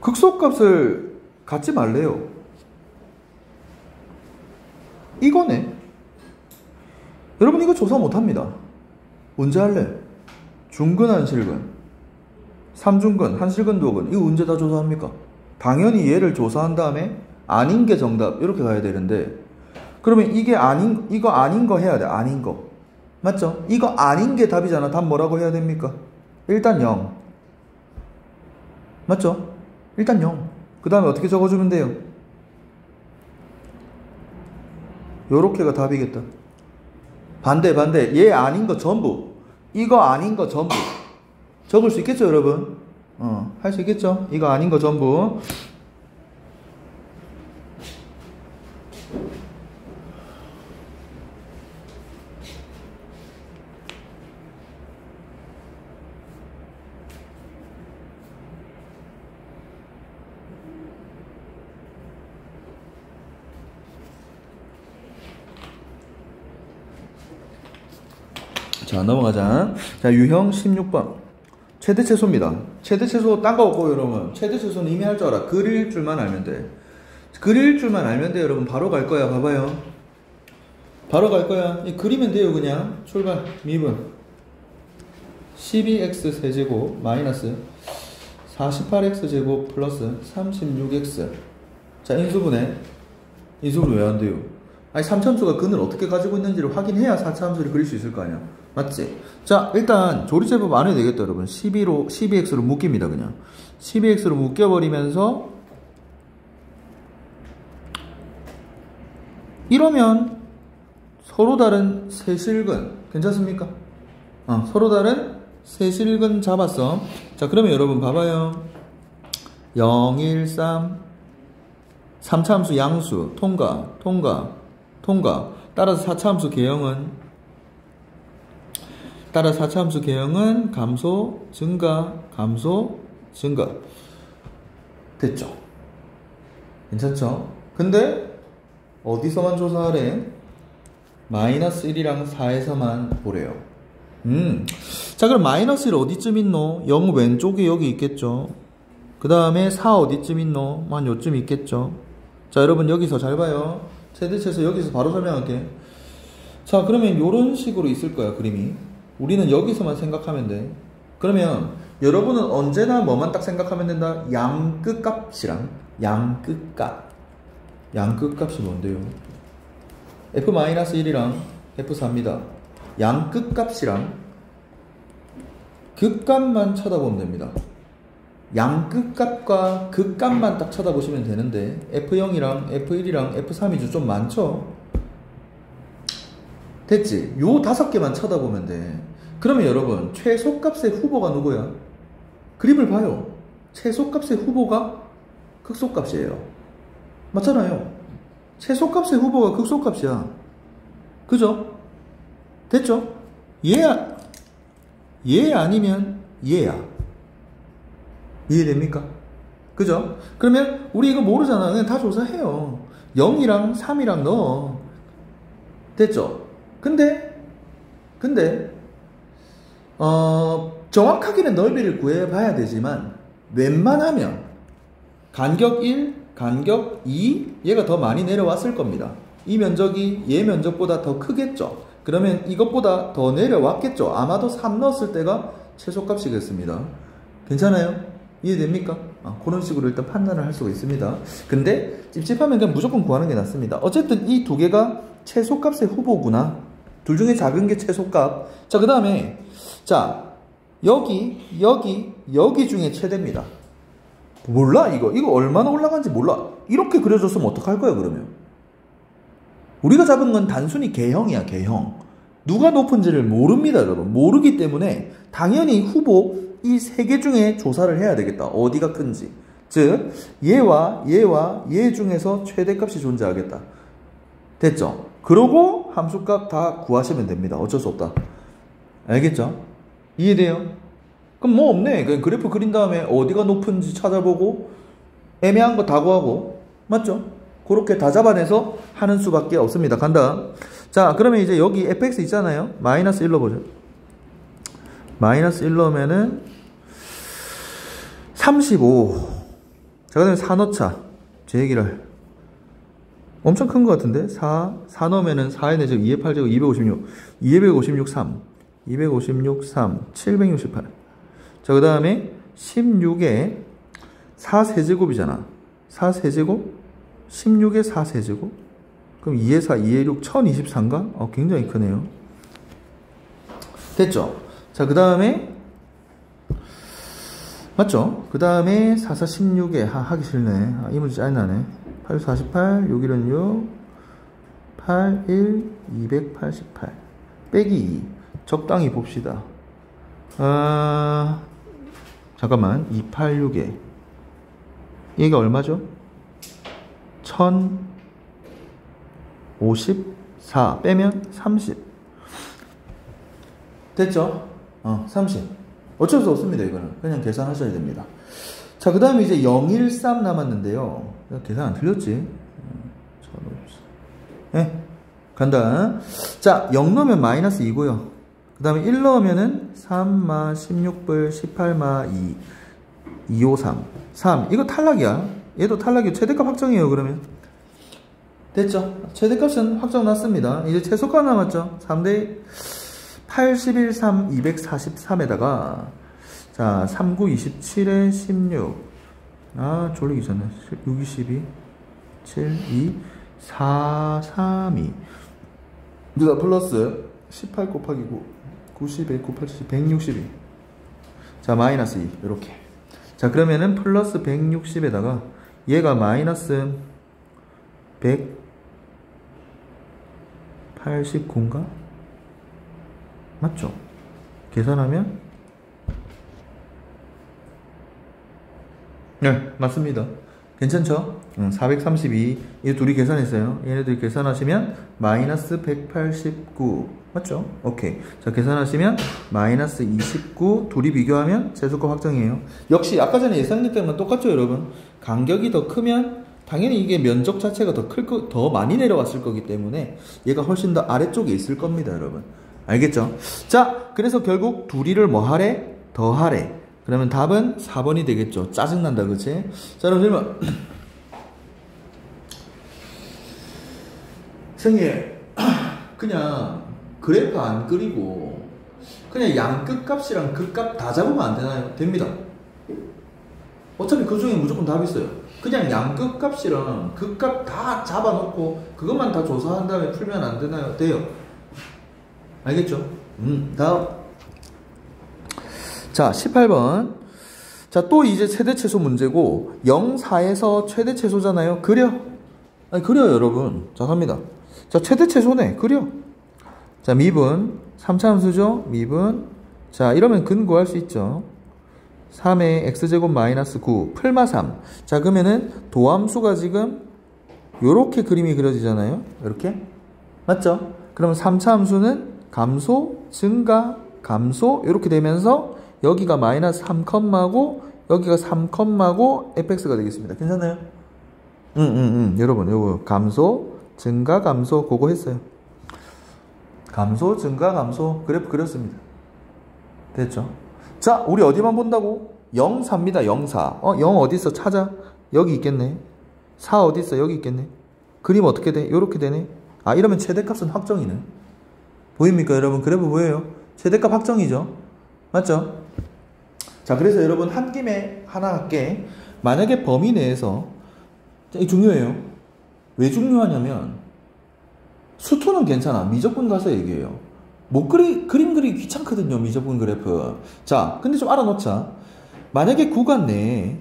Speaker 1: 극소값을 갖지 말래요. 이거네. 여러분 이거 조사 못합니다. 언제 할래? 중근, 한실근, 3중근, 한실근, 도근. 이거 언제 다 조사합니까? 당연히 얘를 조사한 다음에 아닌 게 정답 이렇게 가야 되는데, 그러면 이게 이거 아닌 거 해야 돼. 아닌 거. 맞죠? 이거 아닌 게 답이잖아. 답 뭐라고 해야 됩니까? 일단 0. 맞죠? 일단 0. 그 다음에 어떻게 적어주면 돼요? 요렇게가 답이겠다. 반대. 얘 아닌 거 전부. 이거 아닌 거 전부. 적을 수 있겠죠, 여러분? 할 수 있겠죠? 이거 아닌 거 전부. 자, 넘어가자. 자, 유형 16번. 최대 최소입니다. 최대 최소 딴 거 없고, 여러분. 최대 최소는 이미 할 줄 알아. 그릴 줄만 알면 돼. 그릴 줄만 알면 돼, 여러분. 바로 갈 거야. 봐봐요. 바로 갈 거야. 그리면 돼요, 그냥. 출발. 미분. 12x 세제곱 마이너스 48x 제곱 플러스 36x. 자, 인수분해. 인수분해 왜 안 돼요? 아니, 3차함수가 근을 어떻게 가지고 있는지를 확인해야 4차함수를 그릴 수 있을 거 아니야. 맞지? 자, 일단 조리제법 안 해도 되겠다, 여러분. 12x로 묶입니다, 그냥. 12x로 묶여버리면서 이러면 서로 다른 세실근 괜찮습니까? 서로 다른 세실근 잡았어. 자, 그러면 여러분 봐봐요. 0, 1, 3 3차함수 양수 통과. 따라서 4차함수 개형은 따라 4차 함수 개형은 감소, 증가, 감소, 증가. 됐죠? 괜찮죠? 근데 어디서만 조사하래? 마이너스 1이랑 4에서만 보래요. 자, 그럼 마이너스 1 어디쯤 있노? 0 왼쪽에 여기 있겠죠. 그 다음에 4 어디쯤 있노? 한 요쯤 있겠죠. 자, 여러분 여기서 잘 봐요. 최대치에서 여기서 바로 설명할게. 자, 그러면 요런 식으로 있을 거야, 그림이. 우리는 여기서만 생각하면 돼. 그러면 여러분은 언제나 뭐만 딱 생각하면 된다? 양끝값이랑 양끝값. 양끝값이 뭔데요? F-1이랑 F4입니다. 양끝값이랑 극값만 쳐다보면 됩니다. 양끝값과 극값만 딱 쳐다보시면 되는데 F0이랑 F1이랑 F3이 좀 많죠? 됐지? 요 5개만 쳐다보면 돼. 그러면 여러분 최소값의 후보가 누구야? 그림을 봐요. 최소값의 후보가 극소값이에요. 맞잖아요. 최소값의 후보가 극소값이야. 그죠? 됐죠? 얘야. 얘 아니면 얘야. 이해됩니까? 그죠? 그러면 우리 이거 모르잖아. 그냥 다 조사해요. 0이랑 3이랑 넣어. 됐죠? 근데 정확하게는 넓이를 구해봐야 되지만 웬만하면 간격 1, 간격 2 얘가 더 많이 내려왔을 겁니다. 이 면적이 얘 면적보다 더 크겠죠. 그러면 이것보다 더 내려왔겠죠. 아마도 3 넣었을 때가 최소값이겠습니다. 괜찮아요? 이해됩니까? 그런 식으로 일단 판단을 할 수가 있습니다. 근데 찝찝하면 그냥 무조건 구하는 게 낫습니다. 어쨌든 이 두 개가 최소값의 후보구나. 둘 중에 작은 게 최소값. 자, 그 다음에 자 여기 중에 최대입니다. 몰라 이거 얼마나 올라간지 몰라. 이렇게 그려줬으면 어떡할 거야 그러면? 우리가 잡은 건 단순히 개형이야, 개형. 누가 높은지를 모릅니다, 여러분. 모르기 때문에 당연히 후보 이 3개 중에 조사를 해야 되겠다. 어디가 큰지. 즉 얘와 얘 중에서 최대값이 존재하겠다. 됐죠? 그러고 함수값 다 구하시면 됩니다. 어쩔 수 없다. 알겠죠? 이해돼요? 그럼 뭐 없네. 그냥 그래프 그린 다음에 어디가 높은지 찾아보고 애매한 거 다 구하고. 맞죠? 그렇게 다 잡아내서 하는 수밖에 없습니다. 간다. 자, 그러면 이제 여기 fx 있잖아요. 마이너스 1 넣어보죠. 마이너스 1 넣으면은 35. 자, 그 다음에 4 넣자. 제 얘기를. 엄청 큰 것 같은데? 4 넣으면은 4의 4제곱, 2의 8제곱, 256. 256, 3. 256, 3. 768. 자, 그 다음에 16에 4 세제곱이잖아. 4 세제곱? 16에 4 세제곱? 그럼 2에 4, 2에 6, 1024인가? 굉장히 크네요. 됐죠? 자, 그 다음에 맞죠? 그 다음에 4, 4, 16에 하기 싫네. 이 문제 짜증나네. 8, 48, 6, 1은 6, 8, 1, 288 빼기 2. 적당히 봅시다. 잠깐만. 286에 얘가 얼마죠? 1054 빼면 30. 됐죠? 30. 어쩔 수 없습니다. 이거는 그냥 계산하셔야 됩니다. 자, 그 다음에 이제 013 남았는데요. 계산 안 틀렸지? 네, 간다. 자, 0 넣으면 마이너스 2고요. 그 다음에 1 넣으면은 3마 16불 18마 2 253 3. 이거 탈락이야. 얘도 탈락이에요. 최대값 확정이에요. 그러면 됐죠? 최대값은 확정 났습니다. 이제 최소값 남았죠? 3대 81, 3, 243에다가 자, 39, 27에 16 졸리기 전에 6, 22 7, 2 4, 3, 2 누가 플러스 18 곱하기 9 91 곱하기 162 자, 마이너스 2 이렇게. 자, 그러면은 플러스 160에다가 얘가 마이너스 189인가? 맞죠? 계산하면 네, 맞습니다. 괜찮죠? 432. 이 둘이 계산했어요. 얘네들 계산하시면 마이너스 189 맞죠? 오케이. 자, 계산하시면 마이너스 29 둘이 비교하면 최소값 확정이에요. 역시 아까 전에 예상된 때랑 똑같죠, 여러분? 간격이 더 크면 당연히 이게 면적 자체가 더 많이 내려왔을 거기 때문에 얘가 훨씬 더 아래쪽에 있을 겁니다, 여러분. 알겠죠? 자, 그래서 결국 둘이를 뭐 하래? 더 하래. 그러면 답은 4번이 되겠죠. 짜증난다, 그치? 자, 그럼 질문. 선생님, 그냥 그래프 안 그리고 그냥 양끝값이랑 극값 다 잡으면 안 되나요? 됩니다. 어차피 그 중에 무조건 답이 있어요. 그냥 양끝값이랑 극값 다 잡아놓고 그것만 다 조사한 다음에 풀면 안 되나요? 돼요. 알겠죠? 다음. 자, 18번. 자, 또 이제 최대최소 문제고 0, 4에서 최대최소잖아요. 그려. 아니, 그려요, 여러분. 자, 갑니다. 자, 최대최소네. 그려. 자, 미분 3차함수죠. 미분. 자, 이러면 근 구할 수 있죠. 3의 x제곱 마이너스 9 풀마 3. 자, 그러면은 도함수가 지금 요렇게 그림이 그려지잖아요. 이렇게. 맞죠? 그러면 3차 함수는 감소, 증가, 감소 이렇게 되면서 여기가 마이너스 3컴마고 여기가 3컴마고 fx가 되겠습니다. 괜찮나요? 여러분 요거 감소, 증가, 감소 그거 했어요. 감소, 증가, 감소 그래프 그렸습니다. 됐죠? 자, 우리 어디만 본다고? 0, 4입니다. 0, 4. 0 어디 있어? 찾아. 여기 있겠네. 4 어디 있어? 여기 있겠네. 그림 어떻게 돼? 요렇게 되네. 아, 이러면 최대값은 확정이네. 보입니까, 여러분? 그래프 보여요? 최대값 확정이죠? 맞죠? 자, 그래서 여러분 한 김에 하나 할게. 만약에 범위 내에서 이게 중요해요. 왜 중요하냐면 수투는 괜찮아. 미적분 가서 얘기해요. 그림 그리기 귀찮거든요, 미적분 그래프. 자, 근데 좀 알아놓자. 만약에 구간 내에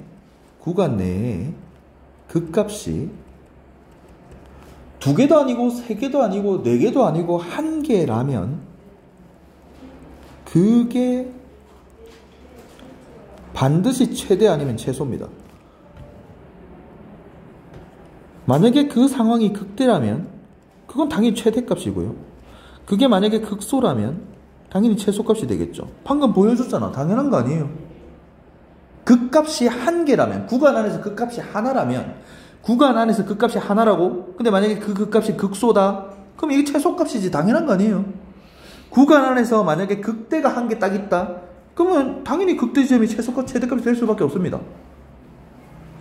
Speaker 1: 극값이 2개도 아니고 3개도 아니고 4개도 아니고 1개라면 그게 반드시 최대 아니면 최소입니다. 만약에 그 상황이 극대라면 그건 당연히 최대값이고요. 그게 만약에 극소라면 당연히 최소값이 되겠죠. 방금 보여줬잖아. 당연한 거 아니에요. 극값이 1개라면, 구간 안에서 극값이 하나라면, 구간 안에서 극값이 하나라고? 근데 만약에 그 극값이 극소다? 그럼 이게 최소값이지. 당연한 거 아니에요. 구간 안에서 만약에 극대가 1개 딱 있다? 그러면 당연히 극대 지점이 최소값, 최대값이 될 수밖에 없습니다.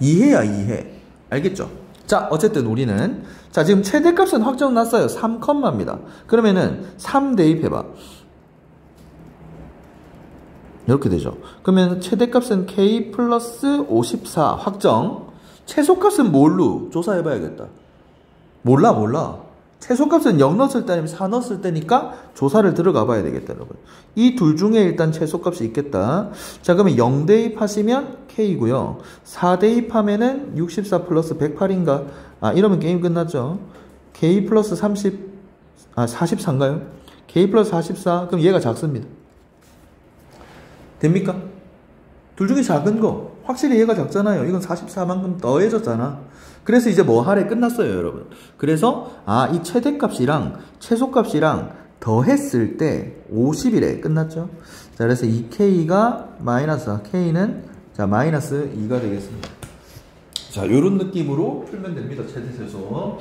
Speaker 1: 이해야, 이해. 알겠죠? 자, 어쨌든 우리는 자, 지금 최대값은 확정 났어요. 3컴마입니다. 그러면은 3 대입해봐. 이렇게 되죠. 그러면 최대값은 k 플러스 54 확정. 최소값은 뭘로 조사해봐야겠다. 몰라. 최소값은 0 넣었을 때 아니면 4 넣었을 때니까 조사를 들어가 봐야 되겠다, 여러분. 이 둘 중에 일단 최소값이 있겠다. 자, 그러면 0 대입하시면 K고요. 4 대입하면은 64 플러스 108인가? 아, 이러면 게임 끝났죠. K 플러스 44인가요? K 플러스 44. 그럼 얘가 작습니다. 됩니까? 둘 중에 작은 거. 확실히 얘가 작잖아요. 이건 44만큼 더해졌잖아. 그래서 이제 뭐 하래 끝났어요, 여러분. 그래서 이 최대값이랑 최소값이랑 더했을 때 50이래. 끝났죠? 자, 그래서 이 K가 마이너스, K는 자, 마이너스 2가 되겠습니다. 자, 요런 느낌으로 풀면 됩니다. 최대최소.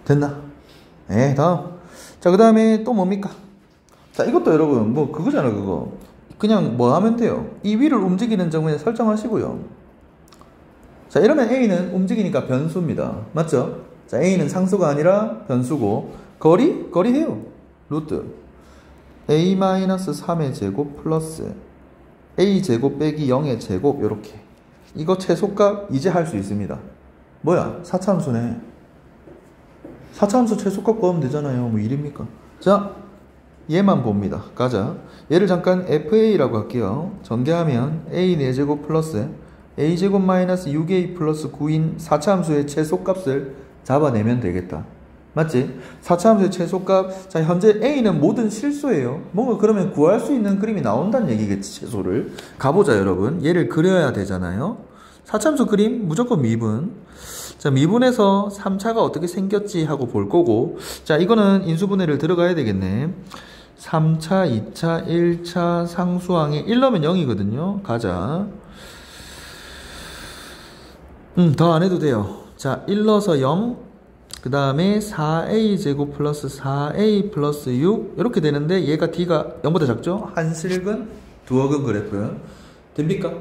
Speaker 1: 됐나? 네, 다음. 자, 그 다음에 또 뭡니까? 자, 이것도 여러분, 뭐, 그거잖아, 그거. 그냥 뭐 하면 돼요? 이 위를 움직이는 정도에 설정하시고요. 자, 이러면 A는 움직이니까 변수입니다. 맞죠? 자, A는 상수가 아니라 변수고, 거리 해요. 루트. A-3의 제곱 플러스 A 제곱 빼기 0의 제곱, 요렇게. 이거 최소값 이제 할 수 있습니다. 뭐야? 4차함수네. 4차함수 최소값 구하면 되잖아요. 뭐 일입니까? 자, 얘만 봅니다. 가자. 얘를 잠깐 FA라고 할게요. 전개하면 A 4제곱 플러스 A제곱 마이너스 6A 플러스 9인 4차함수의 최소값을 잡아내면 되겠다. 맞지? 4차함수의 최소값. 자, 현재 A는 모든 실수예요. 뭔가 그러면 구할 수 있는 그림이 나온다는 얘기겠지, 최소를. 가보자, 여러분. 얘를 그려야 되잖아요. 4차함수 그림 무조건 미분. 자, 미분에서 3차가 어떻게 생겼지 하고 볼 거고. 자, 이거는 인수분해를 들어가야 되겠네. 3차, 2차, 1차 상수항에 1 넣으면 0이거든요. 가자. 더 안 해도 돼요. 자, 1 넣어서 0. 그 다음에 4a제곱 플러스 4a 플러스 6 이렇게 되는데 얘가 d가 0보다 작죠? 한실근 두어근 그래프 됩니까?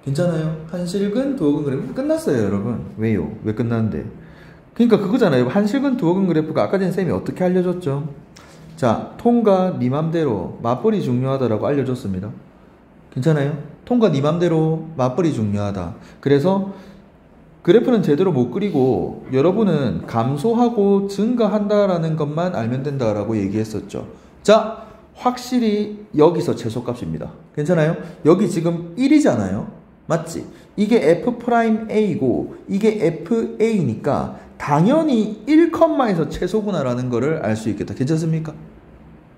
Speaker 1: 괜찮아요? 한실근 두어근 그래프 끝났어요, 여러분. 왜요? 왜 끝났는데? 그러니까 그거잖아요. 한실근 두어근 그래프가 아까 전에 쌤이 어떻게 알려줬죠? 자, 통과 니 맘대로 맞벌이 중요하다라고 알려줬습니다. 괜찮아요? 통과 니 맘대로 맞벌이 중요하다. 그래서 그래프는 제대로 못 그리고 여러분은 감소하고 증가한다라는 것만 알면 된다라고 얘기했었죠. 자, 확실히 여기서 최소값입니다. 괜찮아요? 여기 지금 1이잖아요. 맞지? 이게 F'A고 이게 FA니까 당연히 1컴마에서 최소구나라는 거를 알 수 있겠다. 괜찮습니까?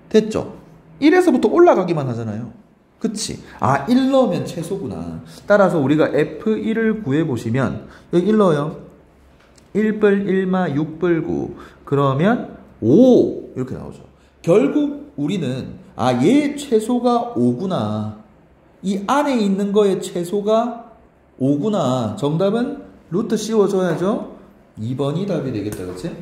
Speaker 1: 됐죠? 1에서부터 올라가기만 하잖아요. 그치? 아, 1 넣으면 최소구나. 따라서 우리가 F1을 구해보시면 여기 1 넣어요. 1뿔 1마 6뿔 9 그러면 5 이렇게 나오죠. 결국 우리는 얘 최소가 5구나. 이 안에 있는 거의 최소가 5구나. 정답은 루트 씌워줘야죠. 2번이 답이 되겠다. 그치?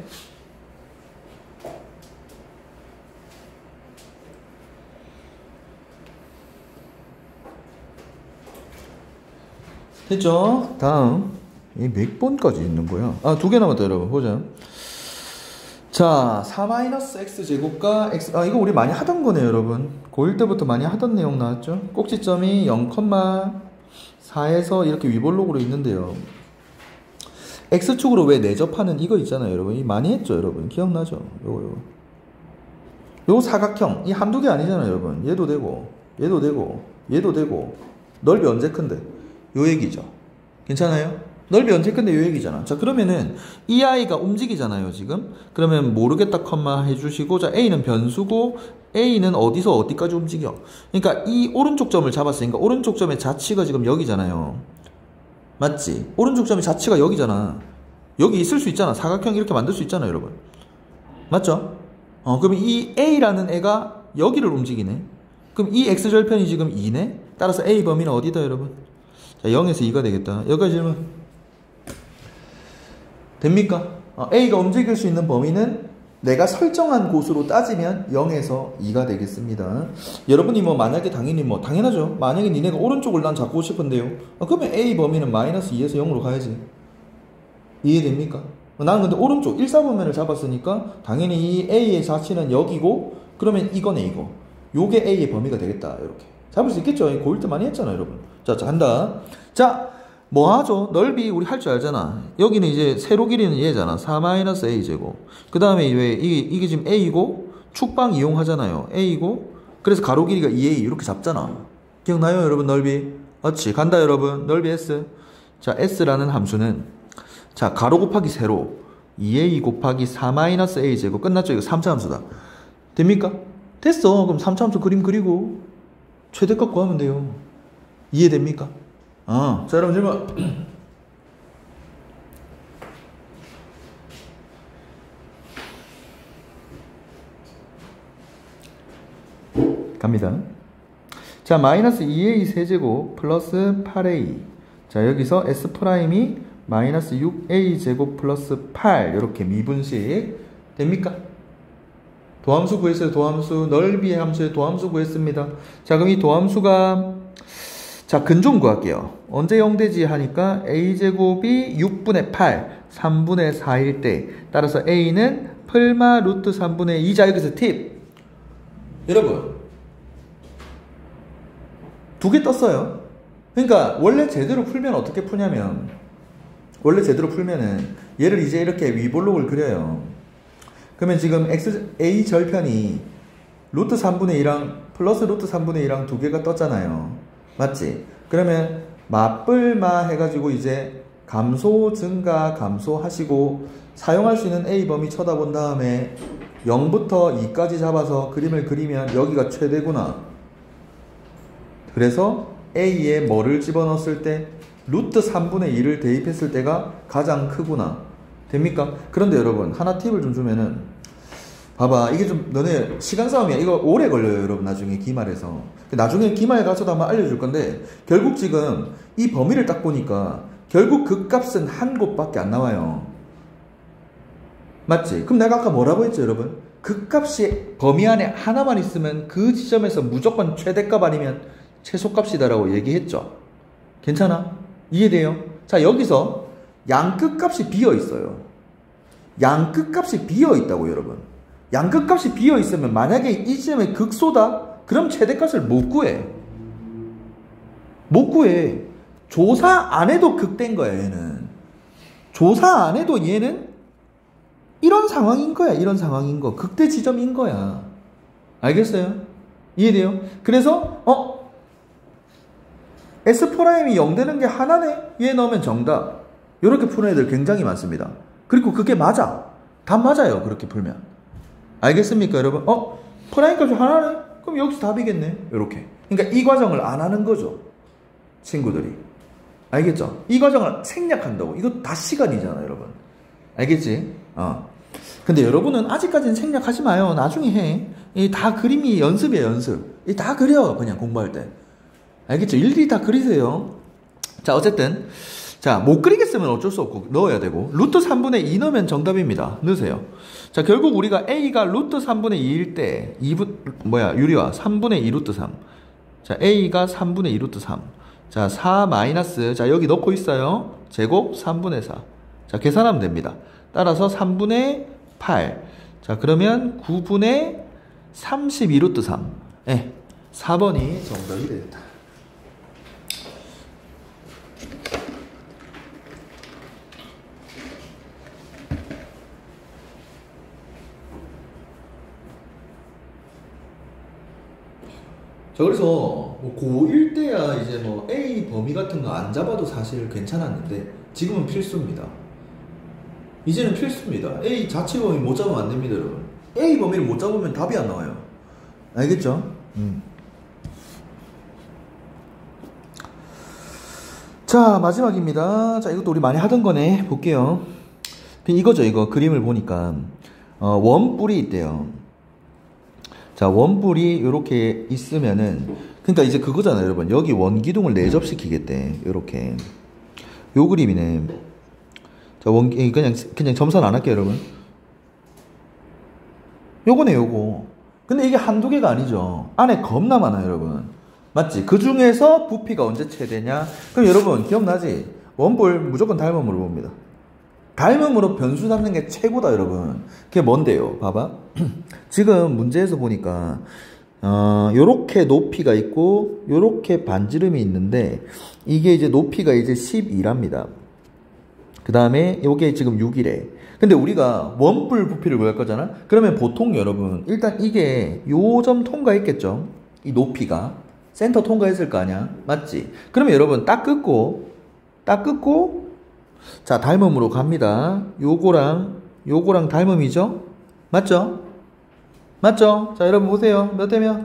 Speaker 1: 됐죠? 다음. 이 몇 번까지 있는 거야? 2개 남았다, 여러분. 보자. 자, 4-x제곱과 x, 이거 우리 많이 하던 거네요, 여러분. 고1 때부터 많이 하던 내용 나왔죠? 꼭지점이 0,4에서 이렇게 위볼록으로 있는데요. x축으로 왜 내접하는 이거 있잖아요, 여러분. 이 많이 했죠, 여러분. 기억나죠? 요거 사각형. 이 한두 개 아니잖아요, 여러분. 얘도 되고, 얘도 되고, 얘도 되고. 넓이 언제 큰데? 요 얘기죠. 괜찮아요? 넓이 언제 큰데 요 얘기잖아. 자, 그러면은 이 아이가 움직이잖아요, 지금. 그러면 모르겠다 컴마 해주시고, 자, A는 변수고 A는 어디서 어디까지 움직여. 그러니까 이 오른쪽 점을 잡았으니까 오른쪽 점의 자치가 지금 여기잖아요. 맞지? 오른쪽 점의 자치가 여기잖아. 여기 있을 수 있잖아. 사각형 이렇게 만들 수 있잖아, 여러분. 맞죠? 그럼 이 A라는 애가 여기를 움직이네. 그럼 이 X절편이 지금 2네? 따라서 A 범위는 어디다, 여러분? 자, 0에서 2가 되겠다. 여기까지 질문. 됩니까? A가 움직일 수 있는 범위는 내가 설정한 곳으로 따지면 0에서 2가 되겠습니다. 여러분이 만약에 당연하죠. 만약에 니네가 오른쪽을 난 잡고 싶은데요. 그러면 A 범위는 마이너스 2에서 0으로 가야지. 이해됩니까? 나는 근데 오른쪽 1사분면을 잡았으니까 당연히 이 A의 자치는 여기고 그러면 이거네, 이거. 요게 A의 범위가 되겠다. 이렇게. 잡을 수 있겠죠? 고1 때 많이 했잖아, 여러분. 자, 한다. 자, 뭐 하죠? 넓이 우리 할 줄 알잖아. 여기는 이제 세로 길이는 얘잖아. 4-a제곱. 그 다음에 왜 이게 지금 a이고 축방 이용하잖아요. a이고 그래서 가로 길이가 2a 이렇게 잡잖아. 기억나요, 여러분? 넓이. 그렇지. 간다, 여러분. 넓이 s. 자, s라는 함수는 자, 가로 곱하기 세로 2a 곱하기 4-a제곱. 끝났죠? 이거 3차 함수다. 됩니까? 됐어. 그럼 3차 함수 그림 그리고 최대값 구하면 돼요. 이해됩니까? 자, 여러분 질문. 갑니다. 자, 마이너스 2a 세제곱 플러스 8a. 자, 여기서 s 프라임이 마이너스 6a 제곱 플러스 8 이렇게 미분식 됩니까? 도함수 구했어요. 도함수. 넓이의 함수에 도함수 구했습니다. 자, 그럼 이 도함수가 자, 근종 구할게요. 언제 0되지 하니까 a제곱이 6분의 8, 3분의 4일 때 따라서 a는 풀마 루트 3분의 2. 자, 여기서 팁. 여러분 2개 떴어요. 그러니까 원래 제대로 풀면 어떻게 푸냐면 원래 제대로 풀면은 얘를 이제 이렇게 위볼록을 그려요. 그러면 지금 a 절편이 루트 3분의 2랑 플러스 루트 3분의 2랑 2개가 떴잖아요. 맞지? 그러면 맞불마 해가지고 이제 감소, 증가, 감소하시고 사용할 수 있는 A 범위 쳐다본 다음에 0부터 2까지 잡아서 그림을 그리면 여기가 최대구나. 그래서 A에 뭐를 집어넣었을 때 루트 3분의 2를 대입했을 때가 가장 크구나. 됩니까? 그런데 여러분 하나 팁을 좀 주면은 봐봐, 이게 좀 너네 시간 싸움이야. 이거 오래 걸려요 여러분. 나중에 기말에서, 나중에 기말에 가서도 한번 알려줄 건데, 결국 지금 이 범위를 딱 보니까 결국 그 값은 한 곳밖에 안 나와요. 맞지? 그럼 내가 아까 뭐라고 했죠 여러분? 그 값이 범위 안에 하나만 있으면 그 지점에서 무조건 최대값 아니면 최소값이다라고 얘기했죠. 괜찮아? 이해돼요? 자, 여기서 양끝값이 비어 있어요. 양끝값이 비어 있다고 여러분. 양끝값이 비어 있으면 만약에 이 지점에 극소다? 그럼 최대값을 못 구해. 못 구해. 조사 안 해도 극대인 거야 얘는. 조사 안 해도 얘는 이런 상황인 거야. 이런 상황인 거. 극대 지점인 거야. 알겠어요? 이해돼요? 그래서 S'이 0 되는 게 하나네? 얘 넣으면 정답. 이렇게 푸는 애들 굉장히 많습니다. 그리고 그게 맞아. 답 맞아요. 그렇게 풀면. 알겠습니까 여러분? 프라임 값이 하나네? 그럼 여기서 답이겠네. 이렇게. 그러니까 이 과정을 안 하는 거죠. 친구들이. 알겠죠? 이 과정을 생략한다고. 이거 다 시간이잖아 여러분. 알겠지? 근데 여러분은 아직까지는 생략하지 마요. 나중에 해. 이 다 그림이 연습이에요 연습. 이 다 그려 그냥 공부할 때. 알겠죠? 일일이 다 그리세요. 자, 어쨌든 자, 못 그리겠으면 어쩔 수 없고 넣어야 되고, 루트 3분의 2 넣으면 정답입니다. 넣으세요. 자, 결국 우리가 A가 루트 3분의 2일 때 유리와 3분의 2 루트 3. 자, A가 3분의 2 루트 3. 자, 4 마이너스, 자, 여기 넣고 있어요. 제곱 3분의 4. 자, 계산하면 됩니다. 따라서 3분의 8. 자, 그러면 9분의 32 루트 3. 4번이 정답이 되겠다. 자, 그래서 고1 때야 이제 A 범위 같은 거 안 잡아도 사실 괜찮았는데 지금은 필수입니다. 이제는 필수입니다. A 자체 범위 못 잡으면 안 됩니다 여러분. A 범위를 못 잡으면 답이 안 나와요. 알겠죠? 자, 마지막입니다. 자, 이것도 우리 많이 하던 거네. 볼게요. 이거죠. 이거 그림을 보니까 원뿔이 있대요. 자, 원뿔이 이렇게 있으면은, 그러니까 이제 그거잖아요 여러분. 여기 원기둥을 내접시키겠대. 이렇게 요 그림이네. 자, 그냥 점선 안 할게요 여러분. 요거네 요거. 근데 이게 한두 개가 아니죠. 안에 겁나 많아요 여러분. 맞지? 그 중에서 부피가 언제 최대냐? 그럼 여러분 기억나지? 원뿔 무조건 닮음으로 봅니다. 닮음으로 변수 잡는 게 최고다 여러분. 그게 뭔데요? 봐봐. 지금 문제에서 보니까 요렇게 높이가 있고 요렇게 반지름이 있는데, 이게 이제 높이가 이제 12랍니다. 그 다음에 요게 지금 6이래. 근데 우리가 원뿔 부피를 구할 거잖아? 그러면 보통 여러분 일단 이게 요 점 통과했겠죠? 이 높이가 센터 통과했을 거 아니야? 맞지? 그러면 여러분 딱 긋고 자, 닮음으로 갑니다. 요거랑 닮음이죠? 맞죠? 맞죠? 자, 여러분 보세요. 몇 대 몇?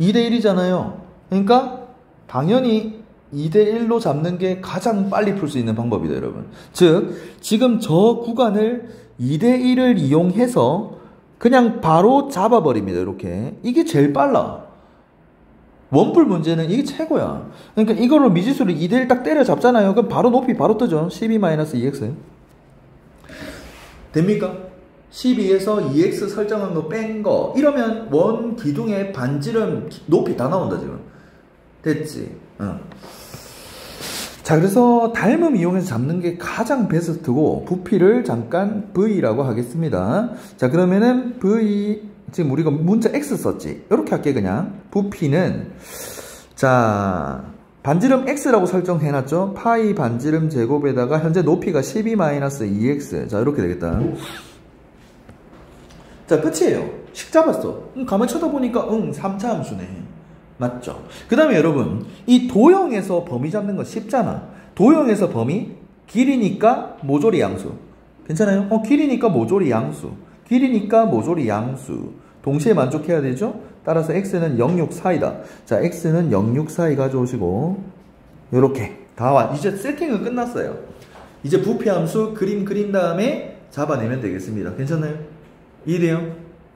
Speaker 1: 2대 1이잖아요. 그러니까 당연히 2대 1로 잡는 게 가장 빨리 풀 수 있는 방법이다 여러분. 즉 지금 저 구간을 2대 1을 이용해서 그냥 바로 잡아버립니다. 이렇게. 이게 제일 빨라. 원뿔 문제는 이게 최고야. 그러니까 이걸로 미지수를 2대 1 딱 때려 잡잖아요. 그럼 바로 높이 바로 뜨죠. 12-2x. 됩니까? 12에서 2x 설정한 거 뺀 거. 이러면 원 기둥의 반지름 높이 다 나온다 지금. 됐지? 자, 그래서 닮음 이용해서 잡는 게 가장 베스트고, 부피를 잠깐 V라고 하겠습니다. 자, 그러면은 V, 지금 우리가 문자 X 썼지? 이렇게 할게 그냥. 부피는, 자, 반지름 X라고 설정해놨죠? 파이 반지름 제곱에다가 현재 높이가 12-2x. 자, 이렇게 되겠다. 자, 끝이에요. 식 잡았어. 가만히 쳐다보니까 3차 함수네. 맞죠? 그 다음에 여러분, 이 도형에서 범위 잡는 거 쉽잖아. 도형에서 범위 길이니까 모조리 양수. 괜찮아요? 길이니까 모조리 양수. 길이니까 모조리 양수. 동시에 만족해야 되죠? 따라서 x는 064이다. 자, x는 064이 가져오시고 요렇게 다 와. 이제 세팅은 끝났어요. 이제 부피함수 그림 그린 다음에 잡아내면 되겠습니다. 괜찮나요? 이해돼요?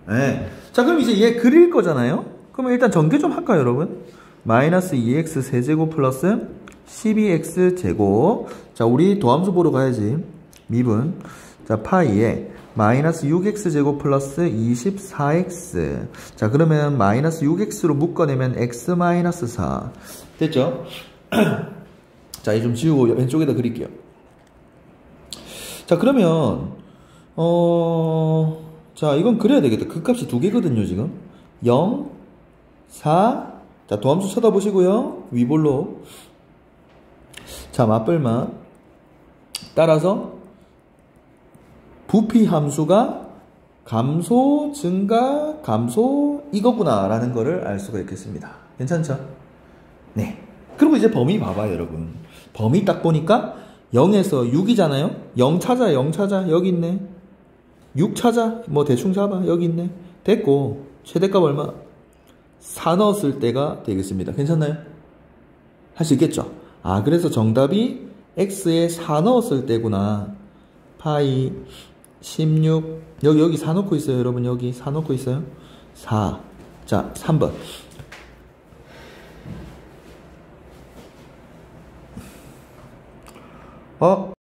Speaker 1: 네. 자, 그럼 이제 얘 그릴 거잖아요? 그러면 일단 전개 좀 할까요, 여러분? 마이너스 2x 세제곱 플러스 12x 제곱. 자, 우리 도함수 보러 가야지. 미분. 자, 파이에 마이너스 6x 제곱 플러스 24x. 자, 그러면 마이너스 6x로 묶어내면 x 마이너스 4. 됐죠? 자, 이 좀 지우고 왼쪽에다 그릴게요. 자, 그러면 자, 이건 그려야 되겠다. 극값이 두 개거든요, 지금. 0, 4. 자, 도함수 쳐다보시고요. 위볼로. 자, 맞불만. 따라서 부피 함수가 감소, 증가, 감소 이거구나 라는 거를 알 수가 있겠습니다. 괜찮죠? 네. 그리고 이제 범위 봐봐요, 여러분. 범위 딱 보니까 0에서 6이잖아요. 0 찾아, 0 찾아. 여기 있네. 6 찾아. 뭐 대충 잡아. 여기 있네. 됐고 최대값 얼마? 4 넣었을 때가 되겠습니다. 괜찮나요? 할 수 있겠죠? 아, 그래서 정답이 x에 4 넣었을 때구나. 파이 16. 여기 4 넣고 있어요, 여러분. 여기 4 넣고 있어요. 4. 자, 3번.